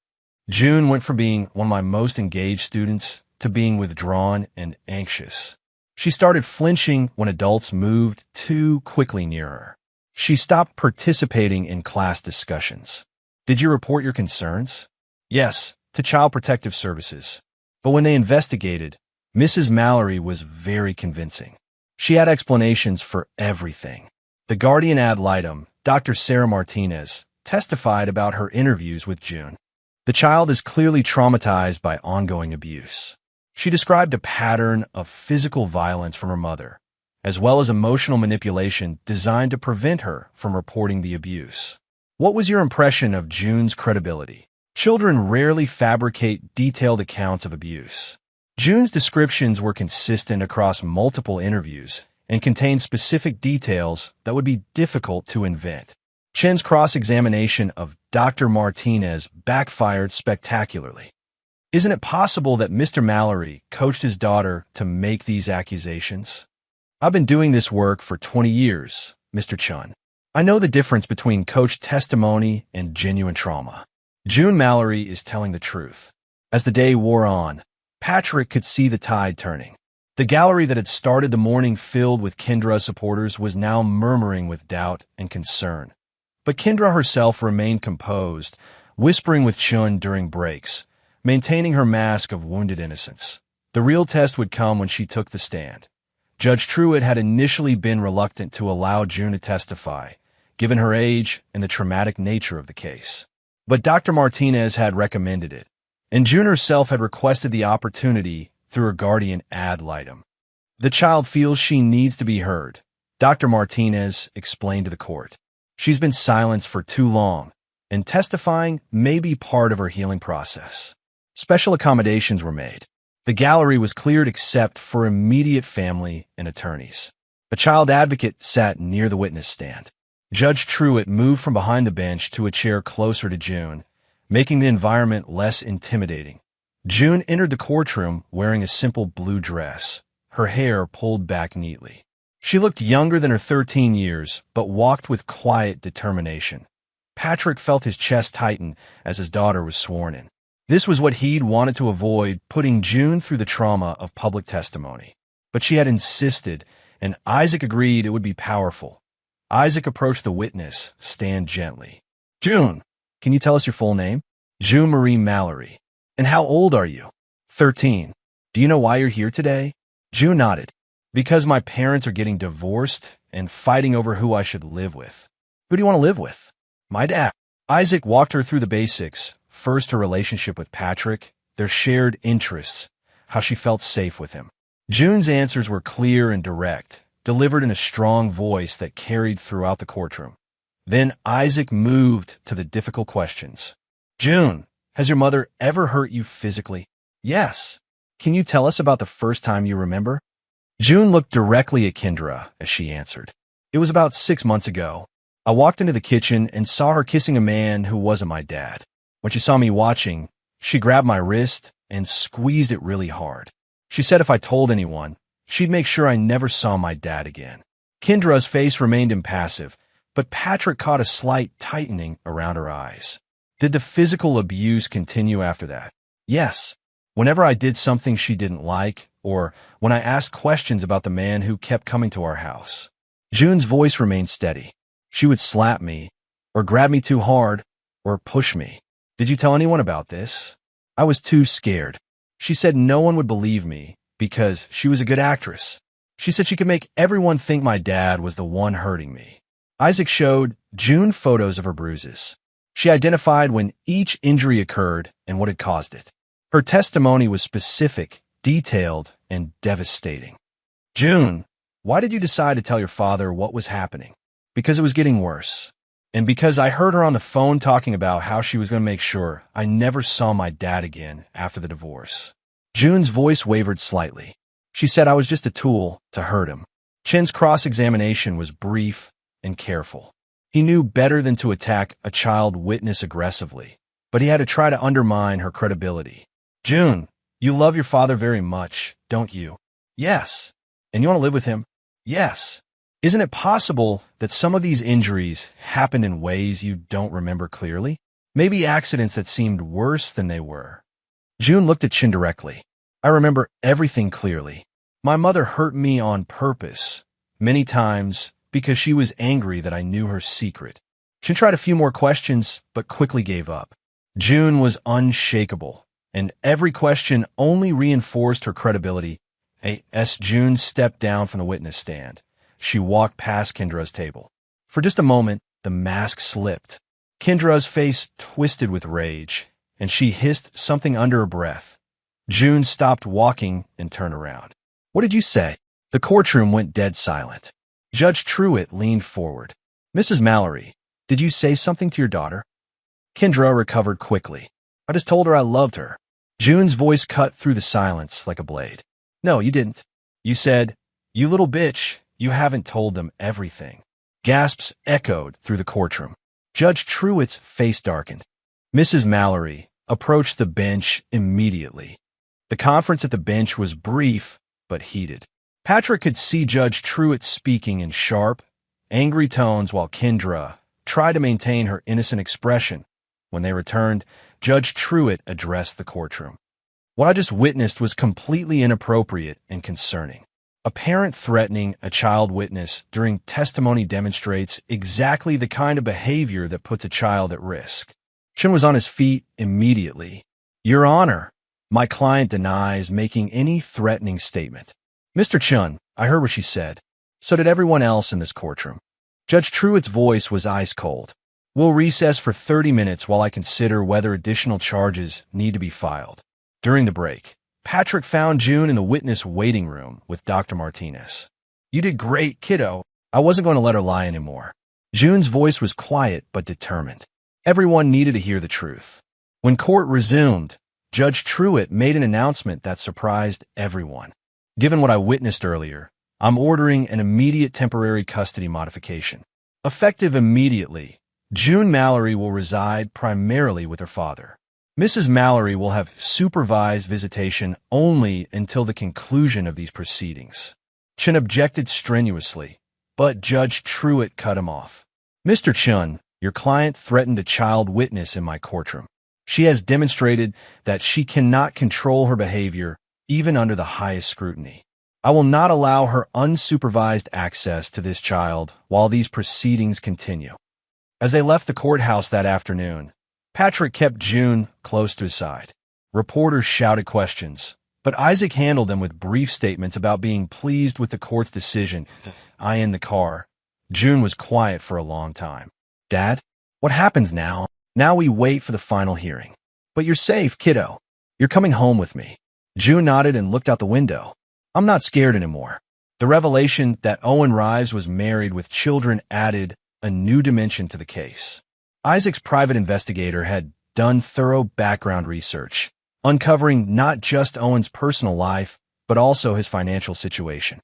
June went from being one of my most engaged students to being withdrawn and anxious. She started flinching when adults moved too quickly near her. She stopped participating in class discussions. Did you report your concerns? Yes, to Child Protective Services. But when they investigated, Mrs. Mallory was very convincing. She had explanations for everything. The guardian ad litem, Dr. Sarah Martinez, testified about her interviews with June. The child is clearly traumatized by ongoing abuse. She described a pattern of physical violence from her mother, as well as emotional manipulation designed to prevent her from reporting the abuse. What was your impression of June's credibility? Children rarely fabricate detailed accounts of abuse. June's descriptions were consistent across multiple interviews and contained specific details that would be difficult to invent. Chen's cross-examination of Dr. Martinez backfired spectacularly. Isn't it possible that Mr. Mallory coached his daughter to make these accusations? I've been doing this work for 20 years, Mr. Chun. I know the difference between coached testimony and genuine trauma. June Mallory is telling the truth. As the day wore on, Patrick could see the tide turning. The gallery that had started the morning filled with Kendra's supporters was now murmuring with doubt and concern. But Kendra herself remained composed, whispering with Chun during breaks, maintaining her mask of wounded innocence. The real test would come when she took the stand. Judge Truitt had initially been reluctant to allow June to testify, given her age and the traumatic nature of the case. But Dr. Martinez had recommended it, and June herself had requested the opportunity through her guardian ad litem. The child feels she needs to be heard, Dr. Martinez explained to the court. She's been silenced for too long, and testifying may be part of her healing process. Special accommodations were made. The gallery was cleared except for immediate family and attorneys. A child advocate sat near the witness stand. Judge Truitt moved from behind the bench to a chair closer to June, making the environment less intimidating. June entered the courtroom wearing a simple blue dress, her hair pulled back neatly. She looked younger than her 13 years, but walked with quiet determination. Patrick felt his chest tighten as his daughter was sworn in. This was what he'd wanted to avoid, putting June through the trauma of public testimony. But she had insisted, and Isaac agreed it would be powerful. Isaac approached the witness, stand gently. June, can you tell us your full name? June Marie Mallory. And how old are you? 13. Do you know why you're here today? June nodded. Because my parents are getting divorced and fighting over who I should live with. Who do you want to live with? My dad. Isaac walked her through the basics. First, her relationship with Patrick, their shared interests, how she felt safe with him. June's answers were clear and direct, delivered in a strong voice that carried throughout the courtroom. Then Isaac moved to the difficult questions. June, has your mother ever hurt you physically? Yes. Can you tell us about the first time you remember? June looked directly at Kendra as she answered. It was about 6 months ago. I walked into the kitchen and saw her kissing a man who wasn't my dad. When she saw me watching, she grabbed my wrist and squeezed it really hard. She said if I told anyone, she'd make sure I never saw my dad again. Kendra's face remained impassive, but Patrick caught a slight tightening around her eyes. Did the physical abuse continue after that? Yes. Whenever I did something she didn't like, or when I asked questions about the man who kept coming to our house. June's voice remained steady. She would slap me, or grab me too hard, or push me. Did you tell anyone about this? I was too scared. She said no one would believe me because she was a good actress. She said she could make everyone think my dad was the one hurting me. Isaac showed June photos of her bruises. She identified when each injury occurred and what had caused it. Her testimony was specific, detailed, and devastating. June, why did you decide to tell your father what was happening? Because it was getting worse. And because I heard her on the phone talking about how she was going to make sure I never saw my dad again after the divorce. June's voice wavered slightly. She said I was just a tool to hurt him. Chen's cross-examination was brief and careful. He knew better than to attack a child witness aggressively, but he had to try to undermine her credibility. June, you love your father very much, don't you? Yes. And you want to live with him? Yes. Isn't it possible that some of these injuries happened in ways you don't remember clearly? Maybe accidents that seemed worse than they were. June looked at Chen directly. I remember everything clearly. My mother hurt me on purpose, many times because she was angry that I knew her secret. Chen tried a few more questions, but quickly gave up. June was unshakable, and every question only reinforced her credibility. As June stepped down from the witness stand, she walked past Kendra's table. For just a moment, the mask slipped. Kendra's face twisted with rage, and she hissed something under her breath. June stopped walking and turned around. What did you say? The courtroom went dead silent. Judge Truitt leaned forward. Mrs. Mallory, did you say something to your daughter? Kendra recovered quickly. I just told her I loved her. June's voice cut through the silence like a blade. No, you didn't. You said, you little bitch, you haven't told them everything. Gasps echoed through the courtroom. Judge Truitt's face darkened. Mrs. Mallory approached the bench immediately. The conference at the bench was brief but heated. Patrick could see Judge Truitt speaking in sharp, angry tones while Kendra tried to maintain her innocent expression. When they returned, Judge Truitt addressed the courtroom. What I just witnessed was completely inappropriate and concerning. A parent threatening a child witness during testimony demonstrates exactly the kind of behavior that puts a child at risk. Chen was on his feet immediately. Your Honor, my client denies making any threatening statement. Mr. Chun, I heard what she said. So did everyone else in this courtroom. Judge Truitt's voice was ice cold. We'll recess for 30 minutes while I consider whether additional charges need to be filed. During the break, Patrick found June in the witness waiting room with Dr. Martinez. You did great, kiddo. I wasn't going to let her lie anymore. June's voice was quiet but determined. Everyone needed to hear the truth. When court resumed, Judge Truitt made an announcement that surprised everyone. Given what I witnessed earlier, I'm ordering an immediate temporary custody modification. Effective immediately, June Mallory will reside primarily with her father. Mrs. Mallory will have supervised visitation only until the conclusion of these proceedings. Chen objected strenuously, but Judge Truitt cut him off. Mr. Chun, your client threatened a child witness in my courtroom. She has demonstrated that she cannot control her behavior even under the highest scrutiny. I will not allow her unsupervised access to this child while these proceedings continue. As they left the courthouse that afternoon, Patrick kept June close to his side. Reporters shouted questions, but Isaac handled them with brief statements about being pleased with the court's decision. I in the car. June was quiet for a long time. Dad, what happens now? Now we wait for the final hearing. But you're safe, kiddo. You're coming home with me. June nodded and looked out the window. I'm not scared anymore. The revelation that Owen Rives was married with children added a new dimension to the case. Isaac's private investigator had done thorough background research, uncovering not just Owen's personal life, but also his financial situation.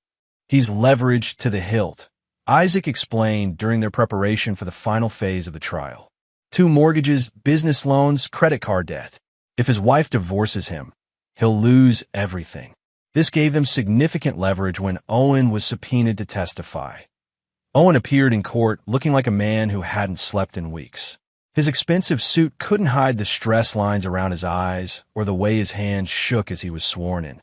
He's leveraged to the hilt, Isaac explained during their preparation for the final phase of the trial. 2 mortgages, business loans, credit card debt. If his wife divorces him, he'll lose everything. This gave them significant leverage when Owen was subpoenaed to testify. Owen appeared in court looking like a man who hadn't slept in weeks. His expensive suit couldn't hide the stress lines around his eyes or the way his hands shook as he was sworn in.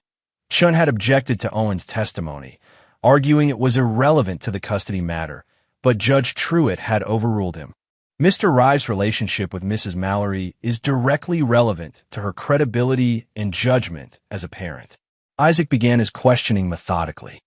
Chun had objected to Owen's testimony, arguing it was irrelevant to the custody matter, but Judge Truitt had overruled him. Mr. Rive's relationship with Mrs. Mallory is directly relevant to her credibility and judgment as a parent. Isaac began his questioning methodically.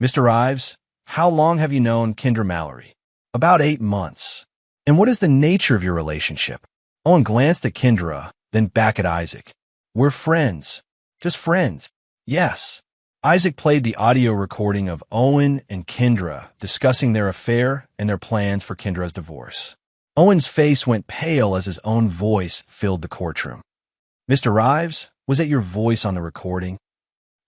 Mr. Rives, how long have you known Kendra Mallory? About 8 months. And what is the nature of your relationship? Owen glanced at Kendra, then back at Isaac. We're friends. Just friends. Yes. Isaac played the audio recording of Owen and Kendra discussing their affair and their plans for Kendra's divorce. Owen's face went pale as his own voice filled the courtroom. Mr. Rives, was that your voice on the recording?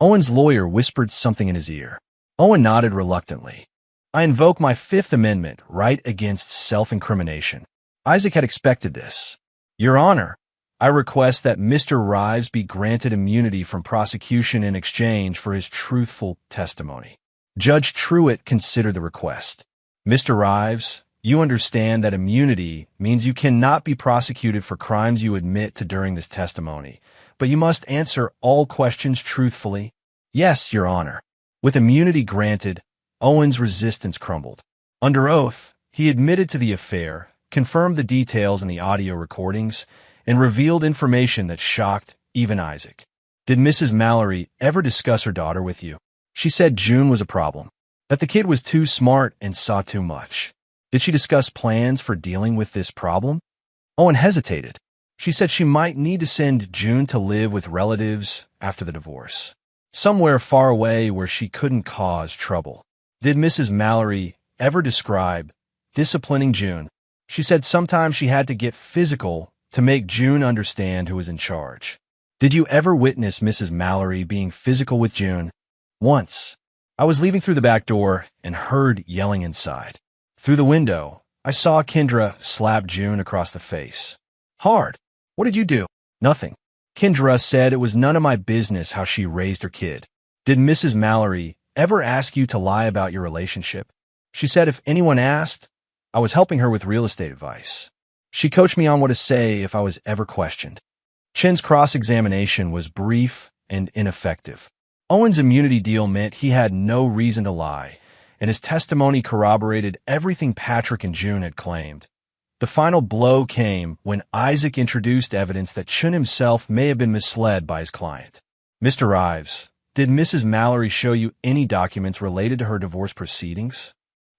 Owen's lawyer whispered something in his ear. Owen nodded reluctantly. I invoke my Fifth Amendment right against self-incrimination. Isaac had expected this. Your Honor, I request that Mr. Rives be granted immunity from prosecution in exchange for his truthful testimony. Judge Truitt considered the request. Mr. Rives, you understand that immunity means you cannot be prosecuted for crimes you admit to during this testimony, but you must answer all questions truthfully. Yes, Your Honor. With immunity granted, Owen's resistance crumbled. Under oath, he admitted to the affair, confirmed the details in the audio recordings, and revealed information that shocked even Isaac. Did Mrs. Mallory ever discuss her daughter with you? She said June was a problem, that the kid was too smart and saw too much. Did she discuss plans for dealing with this problem? Owen hesitated. She said she might need to send June to live with relatives after the divorce, somewhere far away where she couldn't cause trouble. Did Mrs. Mallory ever describe disciplining June? She said sometimes she had to get physical to make June understand who was in charge. Did you ever witness Mrs. Mallory being physical with June? Once. I was leaving through the back door and heard yelling inside. Through the window, I saw Kendra slap June across the face. Hard. What did you do? Nothing. Kendra said it was none of my business how she raised her kid. Did Mrs. Mallory ever ask you to lie about your relationship? She said if anyone asked, I was helping her with real estate advice. She coached me on what to say if I was ever questioned. Chen's cross-examination was brief and ineffective. Owen's immunity deal meant he had no reason to lie, and his testimony corroborated everything Patrick and June had claimed. The final blow came when Isaac introduced evidence that Chen himself may have been misled by his client. Mr. Rives, did Mrs. Mallory show you any documents related to her divorce proceedings?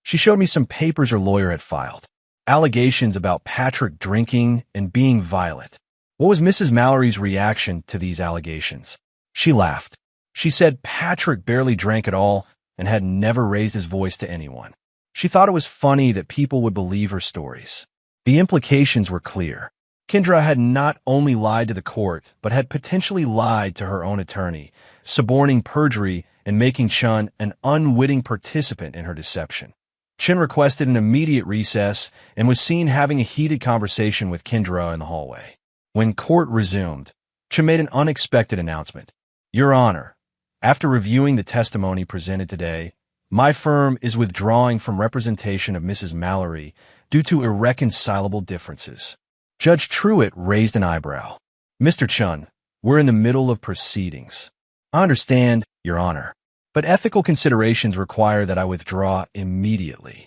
She showed me some papers her lawyer had filed. Allegations about Patrick drinking and being violent. What was Mrs. Mallory's reaction to these allegations? She laughed. She said Patrick barely drank at all and had never raised his voice to anyone. She thought it was funny that people would believe her stories. The implications were clear. Kendra had not only lied to the court, but had potentially lied to her own attorney, suborning perjury and making Chun an unwitting participant in her deception. Chen requested an immediate recess and was seen having a heated conversation with Kendra in the hallway. When court resumed, Chen made an unexpected announcement. Your Honor, after reviewing the testimony presented today, my firm is withdrawing from representation of Mrs. Mallory due to irreconcilable differences. Judge Truitt raised an eyebrow. Mr. Chun, we're in the middle of proceedings. I understand, Your Honor, but ethical considerations require that I withdraw immediately.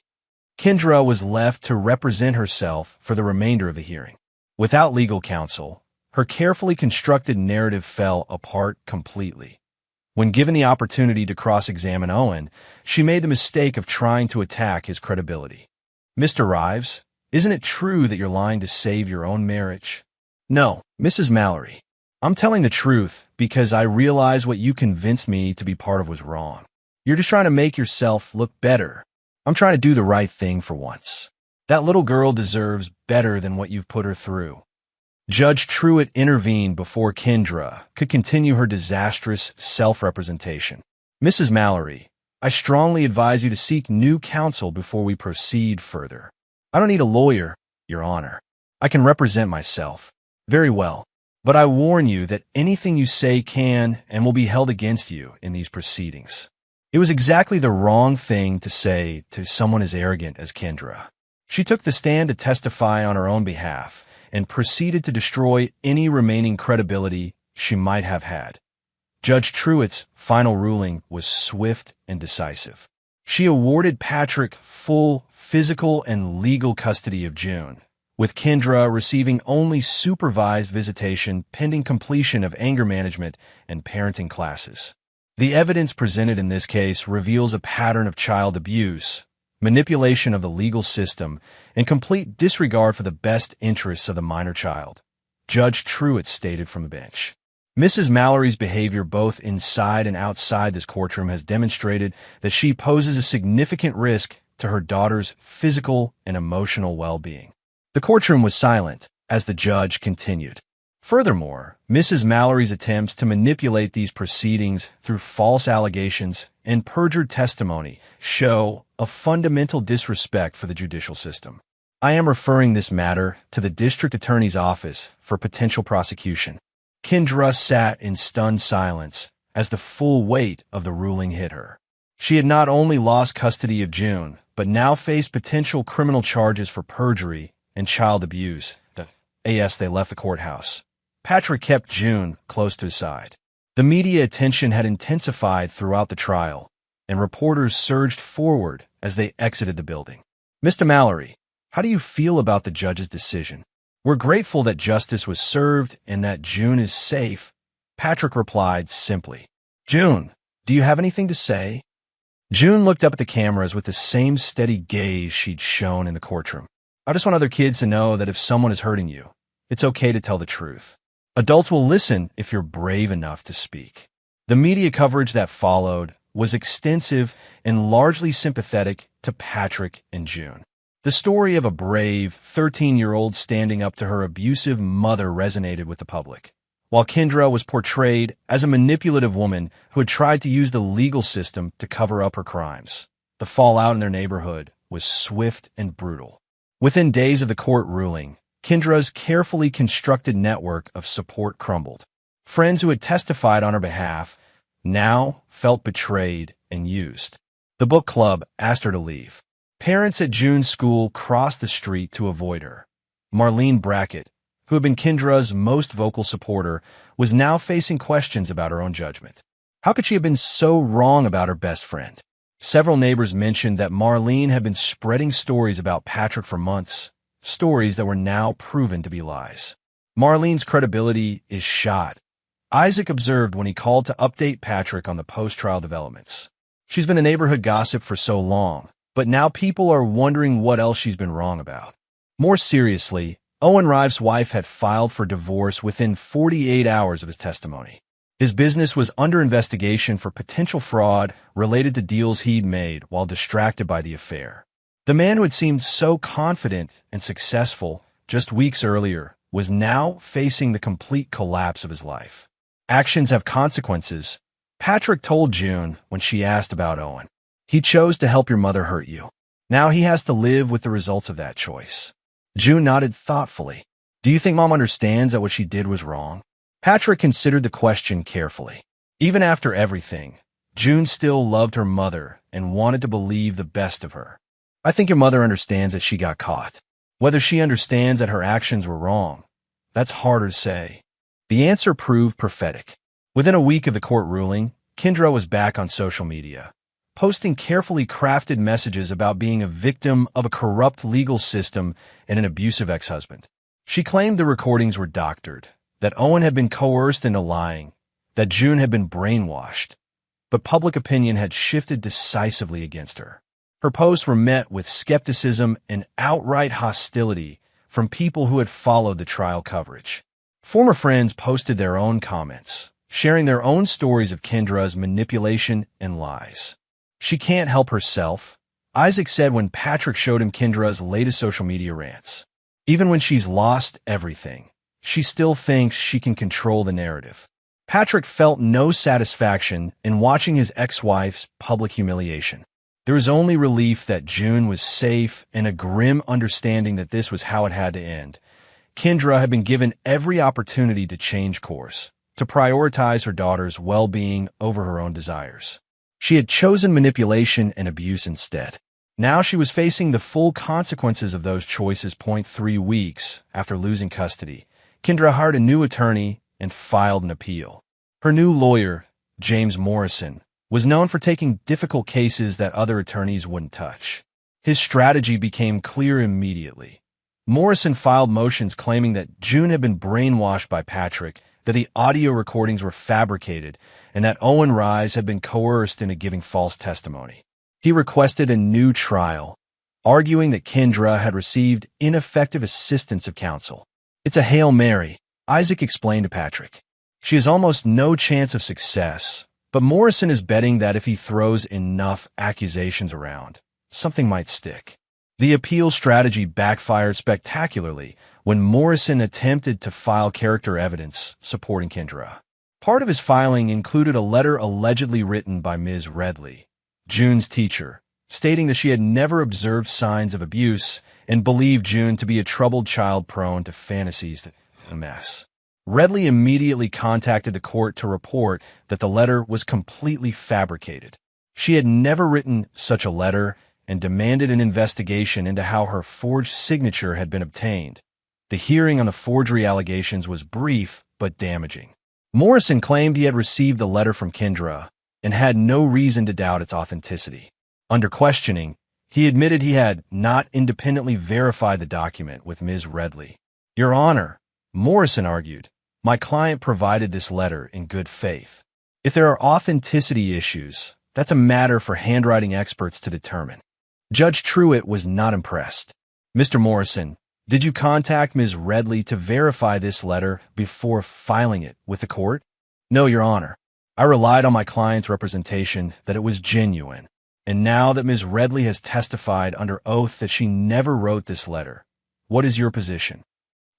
Kendra was left to represent herself for the remainder of the hearing. Without legal counsel, her carefully constructed narrative fell apart completely. When given the opportunity to cross-examine Owen, she made the mistake of trying to attack his credibility. Mr. Rives, isn't it true that you're lying to save your own marriage? No, Mrs. Mallory. I'm telling the truth because I realize what you convinced me to be part of was wrong. You're just trying to make yourself look better. I'm trying to do the right thing for once. That little girl deserves better than what you've put her through. Judge Truitt intervened before Kendra could continue her disastrous self-representation. Mrs. Mallory, I strongly advise you to seek new counsel before we proceed further. I don't need a lawyer, Your Honor. I can represent myself. Very well. But I warn you that anything you say can and will be held against you in these proceedings. It was exactly the wrong thing to say to someone as arrogant as Kendra. She took the stand to testify on her own behalf and proceeded to destroy any remaining credibility she might have had. Judge Truitt's final ruling was swift and decisive. She awarded Patrick full physical and legal custody of June, with Kendra receiving only supervised visitation pending completion of anger management and parenting classes. The evidence presented in this case reveals a pattern of child abuse, manipulation of the legal system, and complete disregard for the best interests of the minor child. Judge Truitt stated from the bench. Mrs. Mallory's behavior both inside and outside this courtroom has demonstrated that she poses a significant risk to her daughter's physical and emotional well-being. The courtroom was silent as the judge continued. Furthermore, Mrs. Mallory's attempts to manipulate these proceedings through false allegations and perjured testimony show a fundamental disrespect for the judicial system. I am referring this matter to the District Attorney's Office for potential prosecution. Kendra sat in stunned silence as the full weight of the ruling hit her. She had not only lost custody of June, but now faced potential criminal charges for perjury and child abuse. As they left the courthouse, Patrick kept June close to his side. The media attention had intensified throughout the trial, and reporters surged forward as they exited the building. Mr. Mallory, how do you feel about the judge's decision? We're grateful that justice was served and that June is safe, Patrick replied simply. June, do you have anything to say? June looked up at the cameras with the same steady gaze she'd shown in the courtroom. I just want other kids to know that if someone is hurting you, it's okay to tell the truth. Adults will listen if you're brave enough to speak. The media coverage that followed was extensive and largely sympathetic to Patrick and June. The story of a brave 13-year-old standing up to her abusive mother resonated with the public, while Kendra was portrayed as a manipulative woman who had tried to use the legal system to cover up her crimes. The fallout in their neighborhood was swift and brutal. Within days of the court ruling, Kendra's carefully constructed network of support crumbled. Friends who had testified on her behalf now felt betrayed and used. The book club asked her to leave. Parents at June's school crossed the street to avoid her. Marlene Brackett, who had been Kendra's most vocal supporter, was now facing questions about her own judgment. How could she have been so wrong about her best friend? Several neighbors mentioned that Marlene had been spreading stories about Patrick for months, stories that were now proven to be lies. Marlene's credibility is shot, Isaac observed when he called to update Patrick on the post-trial developments. She's been the neighborhood gossip for so long, but now people are wondering what else she's been wrong about. More seriously, Owen Rive's wife had filed for divorce within 48 hours of his testimony. His business was under investigation for potential fraud related to deals he'd made while distracted by the affair. The man who had seemed so confident and successful just weeks earlier was now facing the complete collapse of his life. Actions have consequences, Patrick told June when she asked about Owen. He chose to help your mother hurt you. Now he has to live with the results of that choice. June nodded thoughtfully. Do you think Mom understands that what she did was wrong? Patrick considered the question carefully. Even after everything, June still loved her mother and wanted to believe the best of her. I think your mother understands that she got caught. Whether she understands that her actions were wrong, that's harder to say. The answer proved prophetic. Within a week of the court ruling, Kendra was back on social media, posting carefully crafted messages about being a victim of a corrupt legal system and an abusive ex-husband. She claimed the recordings were doctored, that Owen had been coerced into lying, that June had been brainwashed, but public opinion had shifted decisively against her. Her posts were met with skepticism and outright hostility from people who had followed the trial coverage. Former friends posted their own comments, sharing their own stories of Kendra's manipulation and lies. She can't help herself, Isaac said when Patrick showed him Kendra's latest social media rants. Even when she's lost everything, she still thinks she can control the narrative. Patrick felt no satisfaction in watching his ex-wife's public humiliation. There was only relief that June was safe and a grim understanding that this was how it had to end. Kendra had been given every opportunity to change course, to prioritize her daughter's well-being over her own desires. She had chosen manipulation and abuse instead. Now she was facing the full consequences of those choices. 3 weeks after losing custody, Kendra hired a new attorney and filed an appeal. Her new lawyer, James Morrison, was known for taking difficult cases that other attorneys wouldn't touch. His strategy became clear immediately. Morrison filed motions claiming that June had been brainwashed by Patrick, that the audio recordings were fabricated, and that Owen Rise had been coerced into giving false testimony. He requested a new trial, arguing that Kendra had received ineffective assistance of counsel. "It's a Hail Mary," Isaac explained to Patrick. "She has almost no chance of success, but Morrison is betting that if he throws enough accusations around, something might stick." The appeal strategy backfired spectacularly when Morrison attempted to file character evidence supporting Kendra. Part of his filing included a letter allegedly written by Ms. Redley, June's teacher, stating that she had never observed signs of abuse and believed June to be a troubled child prone to fantasies. A mess. Redley immediately contacted the court to report that the letter was completely fabricated. She had never written such a letter and demanded an investigation into how her forged signature had been obtained. The hearing on the forgery allegations was brief but damaging. Morrison claimed he had received the letter from Kendra and had no reason to doubt its authenticity. Under questioning, he admitted he had not independently verified the document with Ms. Redley. "Your Honor," Morrison argued, "my client provided this letter in good faith. If there are authenticity issues, that's a matter for handwriting experts to determine." Judge Truitt was not impressed. "Mr. Morrison, did you contact Ms. Redley to verify this letter before filing it with the court?" "No, Your Honor. I relied on my client's representation that it was genuine. And now that Ms. Redley has testified under oath that she never wrote this letter, what is your position?"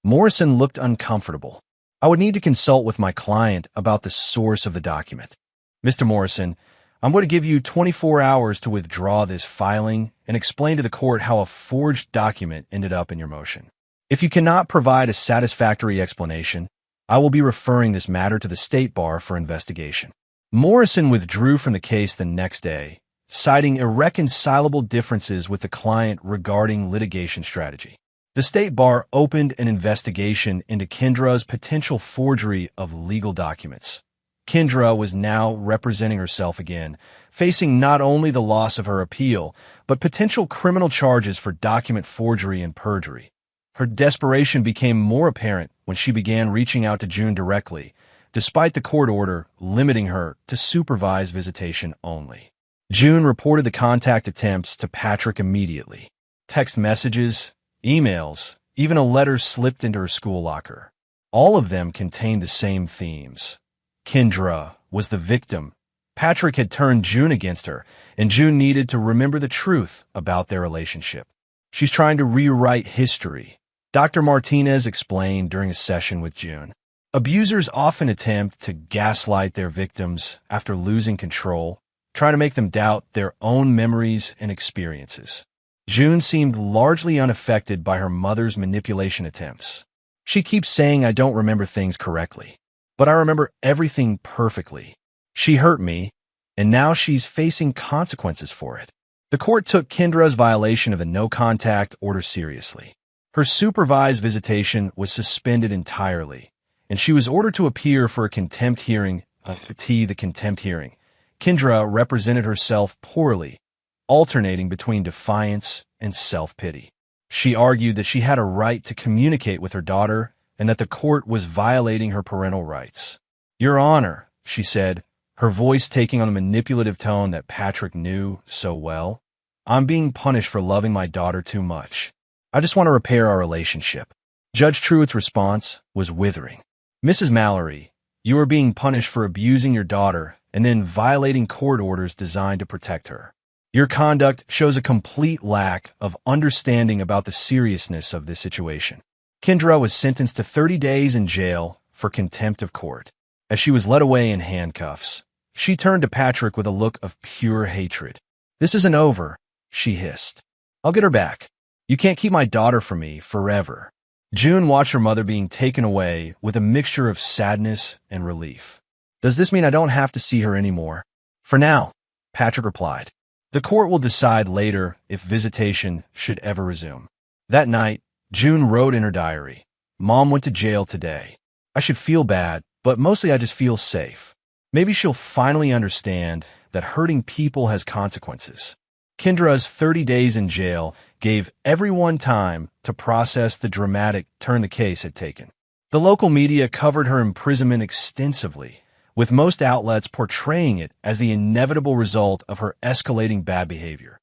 Morrison looked uncomfortable. "I would need to consult with my client about the source of the document. Mr. Morrison, I'm going to give you 24 hours to withdraw this filing and explain to the court how a forged document ended up in your motion. If you cannot provide a satisfactory explanation, I will be referring this matter to the State Bar for investigation." Morrison withdrew from the case the next day, citing irreconcilable differences with the client regarding litigation strategy. The State Bar opened an investigation into Kendra's potential forgery of legal documents. Kendra was now representing herself again, facing not only the loss of her appeal, but potential criminal charges for document forgery and perjury. Her desperation became more apparent when she began reaching out to June directly, despite the court order limiting her to supervised visitation only. June reported the contact attempts to Patrick immediately. Text messages, emails, even a letter slipped into her school locker. All of them contained the same themes. Kendra was the victim. Patrick had turned June against her, and June needed to remember the truth about their relationship. "She's trying to rewrite history," Dr. Martinez explained during a session with June. Abusers often attempt to gaslight their victims after losing control, trying to make them doubt their own memories and experiences. June seemed largely unaffected by her mother's manipulation attempts. "She keeps saying I don't remember things correctly, but I remember everything perfectly. She hurt me, and now she's facing consequences for it." The court took Kendra's violation of the no-contact order seriously. Her supervised visitation was suspended entirely, and she was ordered to appear for a contempt hearing. The contempt hearing. Kendra represented herself poorly, alternating between defiance and self-pity. She argued that she had a right to communicate with her daughter and that the court was violating her parental rights. "Your Honor," she said, her voice taking on the manipulative tone that Patrick knew so well, "I'm being punished for loving my daughter too much. I just want to repair our relationship." Judge Truitt's response was withering. "Mrs. Mallory, you are being punished for abusing your daughter and then violating court orders designed to protect her. Your conduct shows a complete lack of understanding about the seriousness of this situation." Kendra was sentenced to 30 days in jail for contempt of court. As she was led away in handcuffs, she turned to Patrick with a look of pure hatred. "This isn't over," she hissed. "I'll get her back. You can't keep my daughter from me forever." June watched her mother being taken away with a mixture of sadness and relief. "Does this mean I don't have to see her anymore?" "For now," Patrick replied. "The court will decide later if visitation should ever resume." That night, June wrote in her diary, "Mom went to jail today. I should feel bad, but mostly I just feel safe. Maybe she'll finally understand that hurting people has consequences." Kendra's 30 days in jail gave everyone time to process the dramatic turn the case had taken. The local media covered her imprisonment extensively, with most outlets portraying it as the inevitable result of her escalating bad behavior.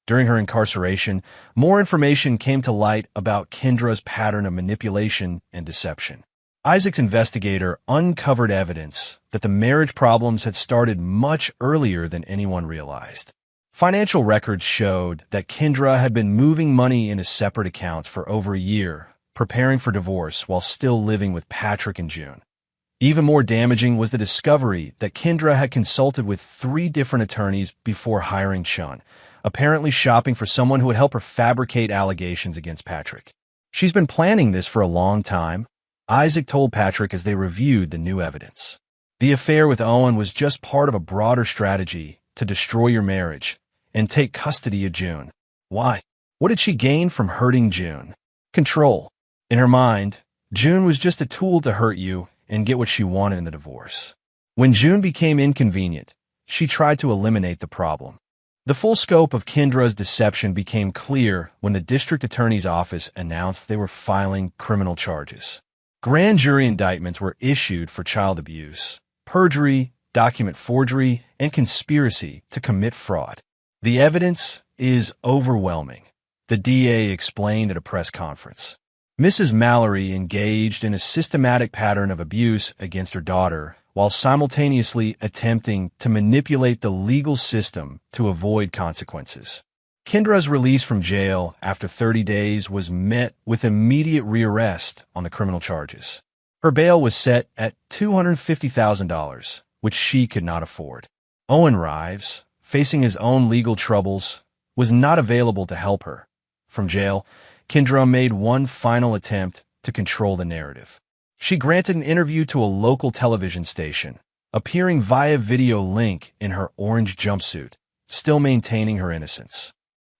During her incarceration, more information came to light about Kendra's pattern of manipulation and deception. Isaac's investigator uncovered evidence that the marriage problems had started much earlier than anyone realized. Financial records showed that Kendra had been moving money into separate accounts for over a year, preparing for divorce while still living with Patrick and June. Even more damaging was the discovery that Kendra had consulted with 3 different attorneys before hiring Sean, apparently shopping for someone who would help her fabricate allegations against Patrick. "She's been planning this for a long time," Isaac told Patrick as they reviewed the new evidence. "The affair with Owen was just part of a broader strategy to destroy your marriage and take custody of June." "Why? What did she gain from hurting June?" "Control. In her mind, June was just a tool to hurt you and get what she wanted in the divorce. When June became inconvenient, she tried to eliminate the problem." The full scope of Kendra's deception became clear when the district attorney's office announced they were filing criminal charges. Grand jury indictments were issued for child abuse, perjury, document forgery, and conspiracy to commit fraud. "The evidence is overwhelming," the DA explained at a press conference. Mrs. Mallory engaged in a systematic pattern of abuse against her daughter while simultaneously attempting to manipulate the legal system to avoid consequences. Kendra's release from jail after 30 days was met with immediate rearrest on the criminal charges. Her bail was set at $250,000, which she could not afford. Owen Rives, facing his own legal troubles, was not available to help her. From jail, Kendra made one final attempt to control the narrative. She granted an interview to a local television station, appearing via video link in her orange jumpsuit, still maintaining her innocence.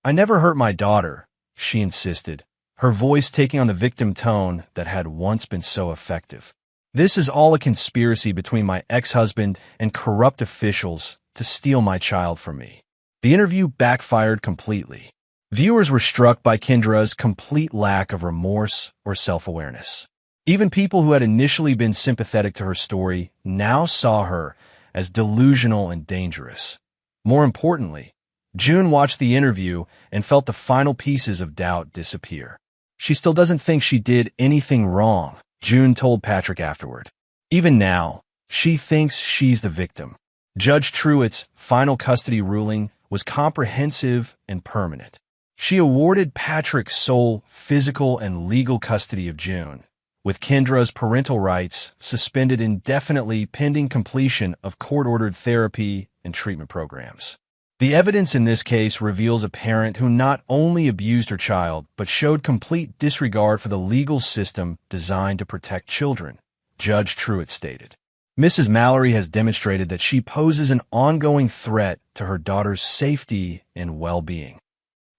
"I never hurt my daughter," she insisted, her voice taking on the victim tone that had once been so effective. "This is all a conspiracy between my ex-husband and corrupt officials to steal my child from me." The interview backfired completely. Viewers were struck by Kendra's complete lack of remorse or self-awareness. Even people who had initially been sympathetic to her story now saw her as delusional and dangerous. More importantly, June watched the interview and felt the final pieces of doubt disappear. "She still doesn't think she did anything wrong," June told Patrick afterward. "Even now, she thinks she's the victim." Judge Truitt's final custody ruling was comprehensive and permanent. She awarded Patrick sole physical and legal custody of June, with Kendra's parental rights suspended indefinitely pending completion of court-ordered therapy and treatment programs. The evidence in this case reveals a parent who not only abused her child, but showed complete disregard for the legal system designed to protect children, Judge Truitt stated. Mrs. Mallory has demonstrated that she poses an ongoing threat to her daughter's safety and well-being.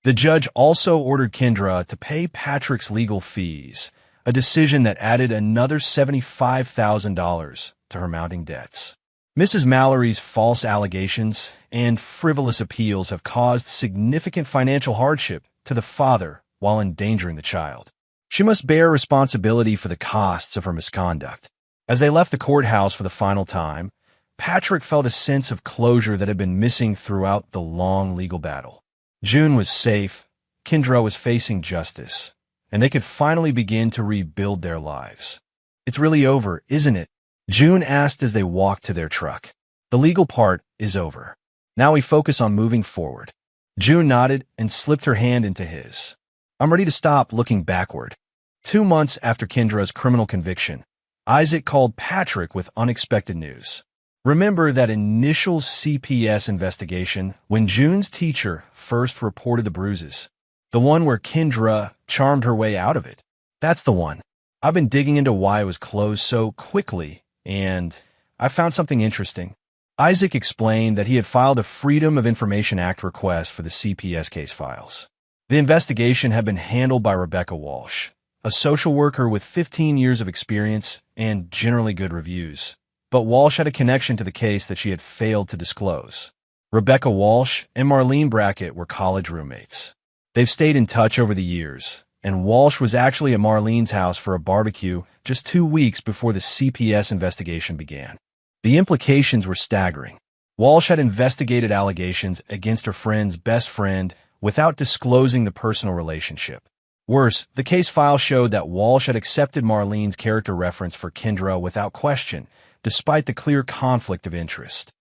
The judge also ordered Kendra to pay Patrick's legal fees, a decision that added another $75,000 to her mounting debts. Mrs. Mallory's false allegations and frivolous appeals have caused significant financial hardship to the father while endangering the child. She must bear responsibility for the costs of her misconduct. As they left the courthouse for the final time, Patrick felt a sense of closure that had been missing throughout the long legal battle. June was safe, Kendra was facing justice, and they could finally begin to rebuild their lives. "It's really over, isn't it?" June asked as they walked to their truck. "The legal part is over. Now we focus on moving forward." June nodded and slipped her hand into his. "I'm ready to stop looking backward." 2 months after Kendra's criminal conviction, Isaac called Patrick with unexpected news. Remember that initial CPS investigation when June's teacher first reported the bruises? The one where Kendra charmed her way out of it? That's the one. I've been digging into why it was closed so quickly, and I found something interesting. Isaac explained that he had filed a Freedom of Information Act request for the CPS case files. The investigation had been handled by Rebecca Walsh, a social worker with 15 years of experience and generally good reviews. But Walsh had a connection to the case that she had failed to disclose. Rebecca Walsh and Marlene Brackett were college roommates. They've stayed in touch over the years, and Walsh was actually at Marlene's house for a barbecue just 2 weeks before the CPS investigation began. The implications were staggering. Walsh had investigated allegations against her friend's best friend without disclosing the personal relationship. Worse, the case file showed that Walsh had accepted Marlene's character reference for Kendra without question, despite the clear conflict of interest.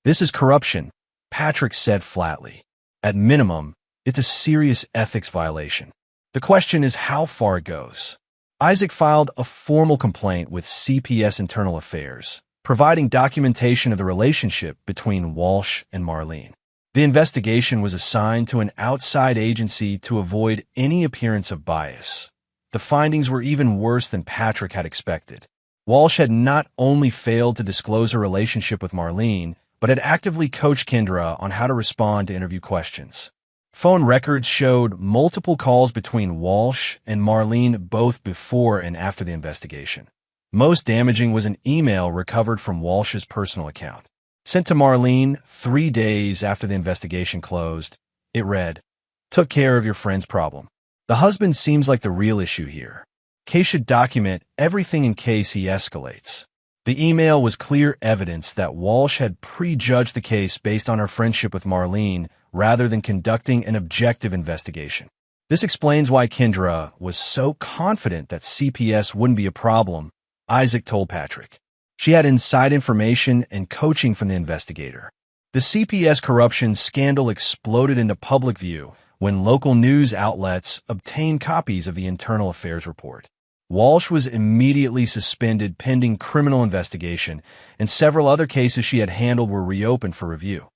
This is corruption, Patrick said flatly. At minimum, it's a serious ethics violation. The question is how far it goes. Isaac filed a formal complaint with CPS Internal Affairs, providing documentation of the relationship between Walsh and Marlene. The investigation was assigned to an outside agency to avoid any appearance of bias. The findings were even worse than Patrick had expected. Walsh had not only failed to disclose her relationship with Marlene, but had actively coached Kendra on how to respond to interview questions. Phone records showed multiple calls between Walsh and Marlene both before and after the investigation. Most damaging was an email recovered from Walsh's personal account. Sent to Marlene 3 days after the investigation closed, it read, "Took care of your friend's problem. The husband seems like the real issue here. Case should document everything in case he escalates." The email was clear evidence that Walsh had prejudged the case based on her friendship with Marlene rather than conducting an objective investigation. This explains why Kendra was so confident that CPS wouldn't be a problem, Isaac told Patrick. She had inside information and coaching from the investigator. The CPS corruption scandal exploded into public view when local news outlets obtained copies of the Internal Affairs report. Walsh was immediately suspended pending criminal investigation, and several other cases she had handled were reopened for review.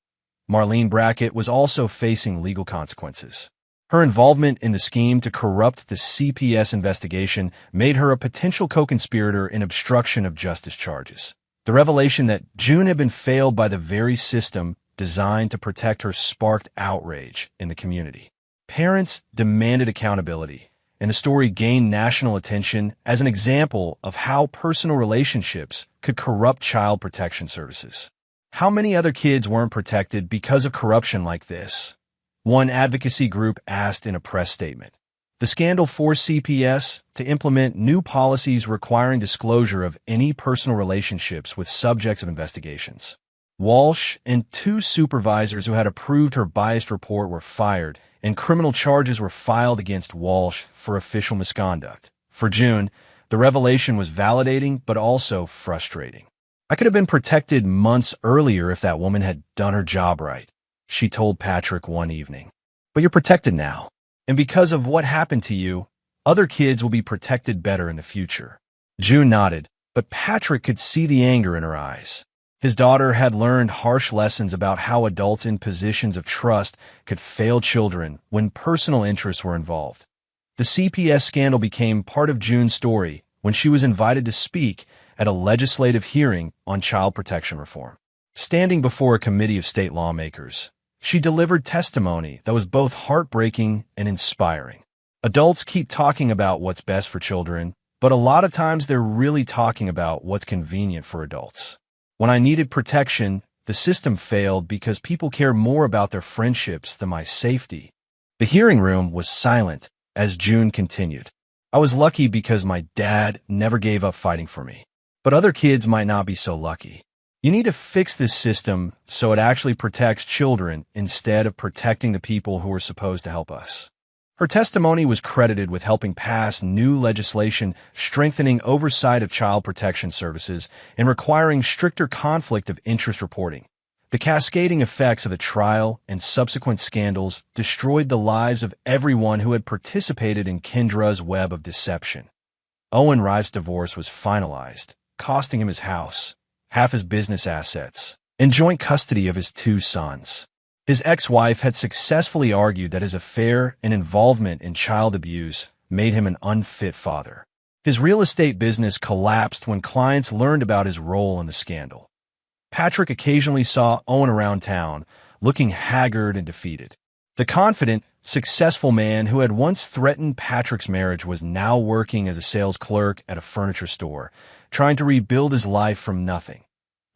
Marlene Brackett was also facing legal consequences. Her involvement in the scheme to corrupt the CPS investigation made her a potential co-conspirator in obstruction of justice charges. The revelation that June had been failed by the very system designed to protect her sparked outrage in the community. Parents demanded accountability, and the story gained national attention as an example of how personal relationships could corrupt child protection services. How many other kids weren't protected because of corruption like this? One advocacy group asked in a press statement. The scandal forced CPS to implement new policies requiring disclosure of any personal relationships with subjects of investigations. Walsh and 2 supervisors who had approved her biased report were fired, and criminal charges were filed against Walsh for official misconduct. For June, the revelation was validating but also frustrating. "I could have been protected months earlier if that woman had done her job right," she told Patrick one evening. "But you're protected now. And because of what happened to you, other kids will be protected better in the future." June nodded, but Patrick could see the anger in her eyes. His daughter had learned harsh lessons about how adults in positions of trust could fail children when personal interests were involved. The CPS scandal became part of June's story when she was invited to speak at a legislative hearing on child protection reform. Standing before a committee of state lawmakers, she delivered testimony that was both heartbreaking and inspiring. Adults keep talking about what's best for children, but a lot of times they're really talking about what's convenient for adults. When I needed protection, the system failed because people care more about their friendships than my safety. The hearing room was silent as June continued. "I was lucky because my dad never gave up fighting for me. But other kids might not be so lucky. You need to fix this system so it actually protects children instead of protecting the people who are supposed to help us." Her testimony was credited with helping pass new legislation strengthening oversight of child protection services and requiring stricter conflict of interest reporting. The cascading effects of the trial and subsequent scandals destroyed the lives of everyone who had participated in Kendra's web of deception. Owen Rive's divorce was finalized, costing him his house, half his business assets, and joint custody of his 2 sons. His ex-wife had successfully argued that his affair and involvement in child abuse made him an unfit father. His real estate business collapsed when clients learned about his role in the scandal. Patrick occasionally saw Owen around town, looking haggard and defeated. The confident, successful man who had once threatened Patrick's marriage was now working as a sales clerk at a furniture store, trying to rebuild his life from nothing.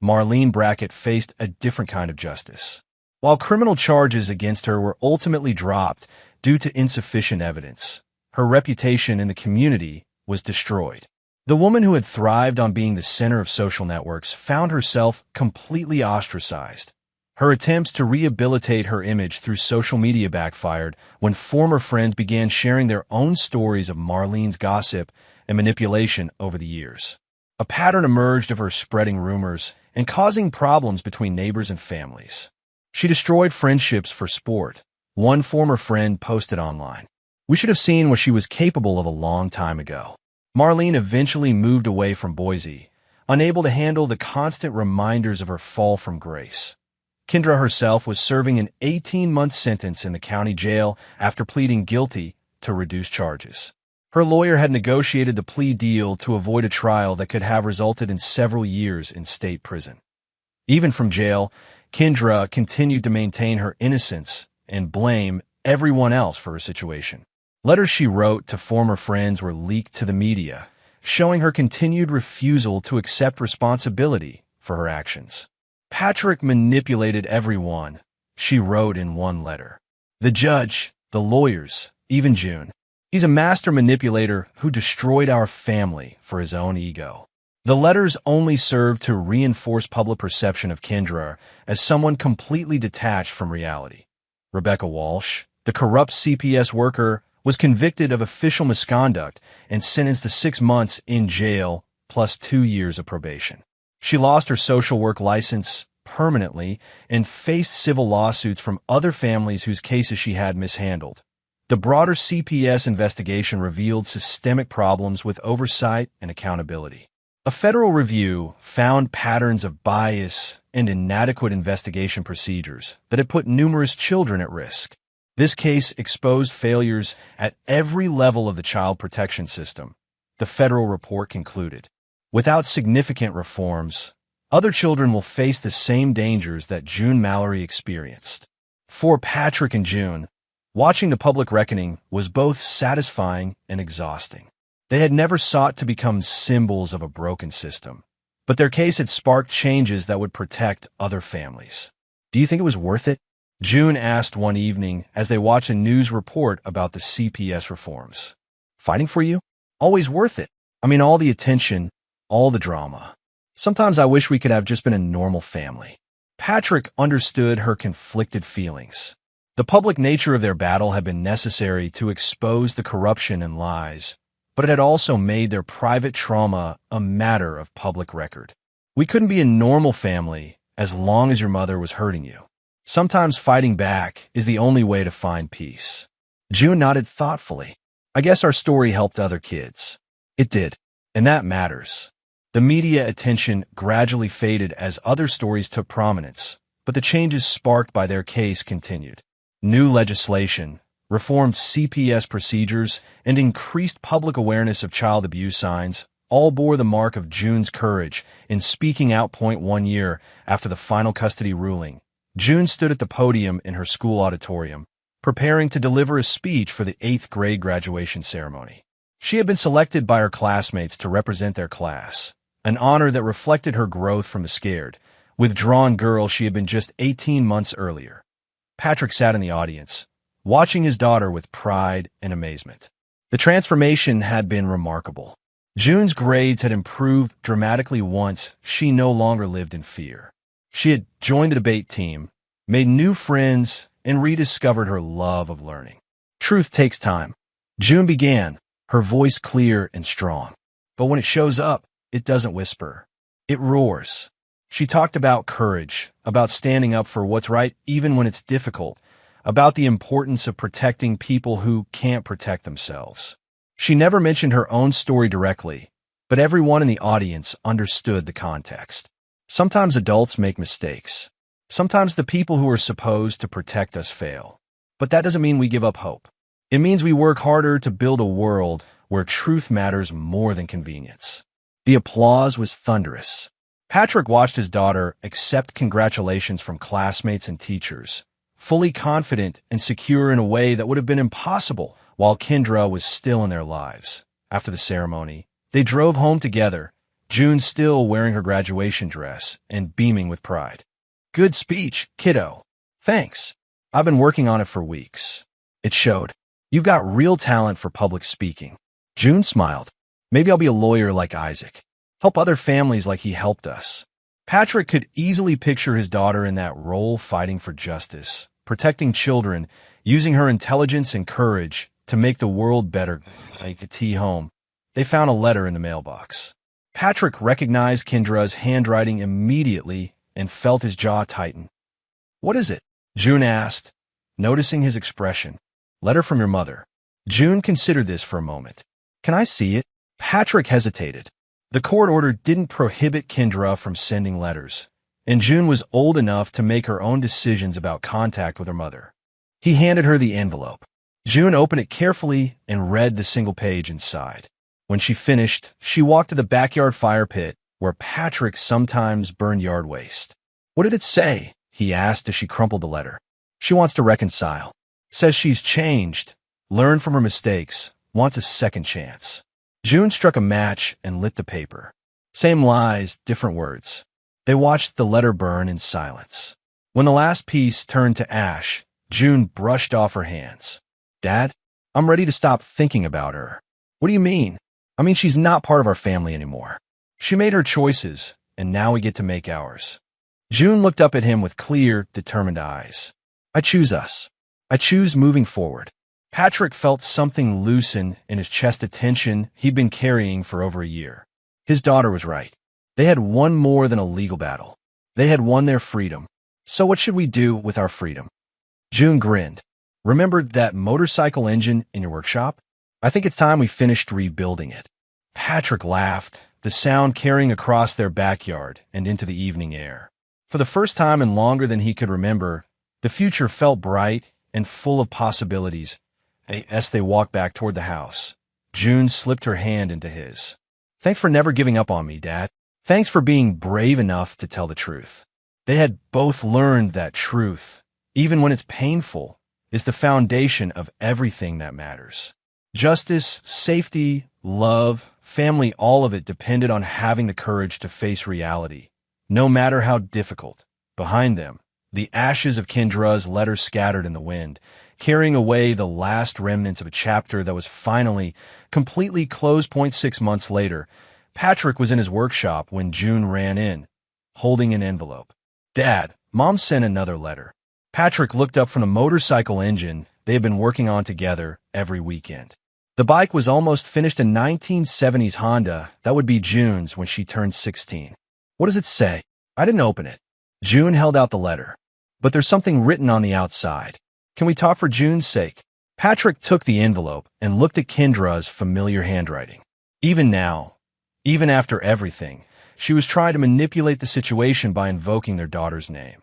Marlene Brackett faced a different kind of justice. While criminal charges against her were ultimately dropped due to insufficient evidence, her reputation in the community was destroyed. The woman who had thrived on being the center of social networks found herself completely ostracized. Her attempts to rehabilitate her image through social media backfired when former friends began sharing their own stories of Marlene's gossip and manipulation over the years. A pattern emerged of her spreading rumors and causing problems between neighbors and families. She destroyed friendships for sport. One former friend posted online, "We should have seen what she was capable of a long time ago." Marlene eventually moved away from Boise, unable to handle the constant reminders of her fall from grace. Kendra herself was serving an 18-month sentence in the county jail after pleading guilty to reduced charges. Her lawyer had negotiated the plea deal to avoid a trial that could have resulted in several years in state prison. Even from jail, Kendra continued to maintain her innocence and blame everyone else for her situation. Letters she wrote to former friends were leaked to the media, showing her continued refusal to accept responsibility for her actions. Patrick manipulated everyone, she wrote in one letter. The judge, the lawyers, even June. He's a master manipulator who destroyed our family for his own ego. The letters only served to reinforce public perception of Kendra as someone completely detached from reality. Rebecca Walsh, the corrupt CPS worker, was convicted of official misconduct and sentenced to 6 months in jail plus 2 years of probation. She lost her social work license permanently and faced civil lawsuits from other families whose cases she had mishandled. The broader CPS investigation revealed systemic problems with oversight and accountability. A federal review found patterns of bias and inadequate investigation procedures that had put numerous children at risk. This case exposed failures at every level of the child protection system, the federal report concluded. Without significant reforms, other children will face the same dangers that June Mallory experienced. For Patrick and June, watching the public reckoning was both satisfying and exhausting. They had never sought to become symbols of a broken system, but their case had sparked changes that would protect other families. Do you think it was worth it? June asked one evening as they watched a news report about the CPS reforms. Fighting for you? Always worth it. I mean, all the attention, all the drama. Sometimes I wish we could have just been a normal family. Patrick understood her conflicted feelings. The public nature of their battle had been necessary to expose the corruption and lies, but it had also made their private trauma a matter of public record. We couldn't be a normal family as long as your mother was hurting you. Sometimes fighting back is the only way to find peace. June nodded thoughtfully. I guess our story helped other kids. It did, and that matters. The media attention gradually faded as other stories took prominence, but the changes sparked by their case continued. New legislation, reformed CPS procedures, and increased public awareness of child abuse signs all bore the mark of June's courage in speaking out. 1 year after the final custody ruling, June stood at the podium in her school auditorium, preparing to deliver a speech for the 8th grade graduation ceremony. She had been selected by her classmates to represent their class, an honor that reflected her growth from the scared, withdrawn girl she had been just 18 months earlier. Patrick sat in the audience, watching his daughter with pride and amazement. The transformation had been remarkable. June's grades had improved dramatically once she no longer lived in fear. She had joined the debate team, made new friends, and rediscovered her love of learning. Truth takes time. June began, her voice clear and strong. But when it shows up, it doesn't whisper. It roars. She talked about courage, about standing up for what's right even when it's difficult, about the importance of protecting people who can't protect themselves. She never mentioned her own story directly, but everyone in the audience understood the context. Sometimes adults make mistakes. Sometimes the people who are supposed to protect us fail. But that doesn't mean we give up hope. It means we work harder to build a world where truth matters more than convenience. The applause was thunderous. Patrick watched his daughter accept congratulations from classmates and teachers, fully confident and secure in a way that would have been impossible while Kendra was still in their lives. After the ceremony, they drove home together, June still wearing her graduation dress and beaming with pride. "Good speech, kiddo. Thanks. I've been working on it for weeks." It showed. "You've got real talent for public speaking." June smiled. "Maybe I'll be a lawyer like Isaac. Help other families like he helped us." Patrick could easily picture his daughter in that role, fighting for justice, protecting children, using her intelligence and courage to make the world better. Like a tea home, they found a letter in the mailbox. Patrick recognized Kendra's handwriting immediately and felt his jaw tighten. "What is it?" June asked, noticing his expression. "Letter from your mother." June considered this for a moment. "Can I see it?" Patrick hesitated. The court order didn't prohibit Kendra from sending letters, and June was old enough to make her own decisions about contact with her mother. He handed her the envelope. June opened it carefully and read the single page inside. When she finished, she walked to the backyard fire pit where Patrick sometimes burned yard waste. "What did it say?" he asked as she crumpled the letter. "She wants to reconcile. Says she's changed, learned from her mistakes, wants a second chance." June struck a match and lit the paper. Same lies, different words. They watched the letter burn in silence. When the last piece turned to ash, June brushed off her hands. "Dad, I'm ready to stop thinking about her." "What do you mean?" "I mean, she's not part of our family anymore. She made her choices, and now we get to make ours." June looked up at him with clear, determined eyes. "I choose us. I choose moving forward." Patrick felt something loosen in his chest, a tension he'd been carrying for over a year. His daughter was right. They had won more than a legal battle. They had won their freedom. "So what should we do with our freedom?" June grinned. "Remember that motorcycle engine in your workshop? I think it's time we finished rebuilding it." Patrick laughed, the sound carrying across their backyard and into the evening air. For the first time in longer than he could remember, the future felt bright and full of possibilities. As they walked back toward the house, June slipped her hand into his. "Thanks for never giving up on me, Dad. Thanks for being brave enough to tell the truth." They had both learned that truth, even when it's painful, is the foundation of everything that matters. Justice, safety, love, family, all of it depended on having the courage to face reality, no matter how difficult. Behind them, the ashes of Kendra's letter scattered in the wind, carrying away the last remnants of a chapter that was finally completely closed. 6 months later, Patrick was in his workshop when June ran in, holding an envelope. "Dad, Mom sent another letter." Patrick looked up from the motorcycle engine they had been working on together every weekend. The bike was almost finished, a 1970s Honda that would be June's when she turned 16. "What does it say?" "I didn't open it." June held out the letter. "But there's something written on the outside. Can we talk for June's sake?" Patrick took the envelope and looked at Kendra's familiar handwriting. Even now, even after everything, she was trying to manipulate the situation by invoking their daughter's name.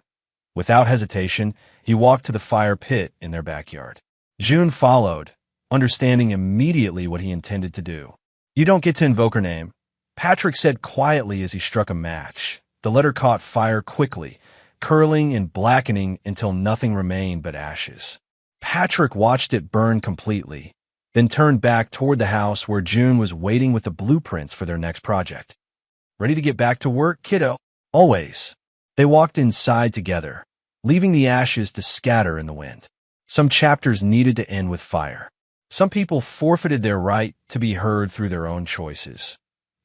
Without hesitation, he walked to the fire pit in their backyard. June followed, understanding immediately what he intended to do. "You don't get to invoke her name," Patrick said quietly as he struck a match. The letter caught fire quickly, curling and blackening until nothing remained but ashes. Patrick watched it burn completely, then turned back toward the house where June was waiting with the blueprints for their next project. "Ready to get back to work, kiddo?" "Always." They walked inside together, leaving the ashes to scatter in the wind. Some chapters needed to end with fire. Some people forfeited their right to be heard through their own choices.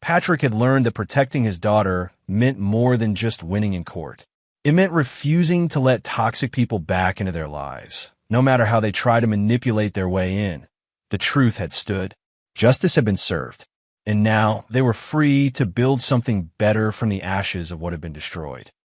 Patrick had learned that protecting his daughter meant more than just winning in court. It meant refusing to let toxic people back into their lives, no matter how they try to manipulate their way in. The truth had stood. Justice had been served. And now they were free to build something better from the ashes of what had been destroyed.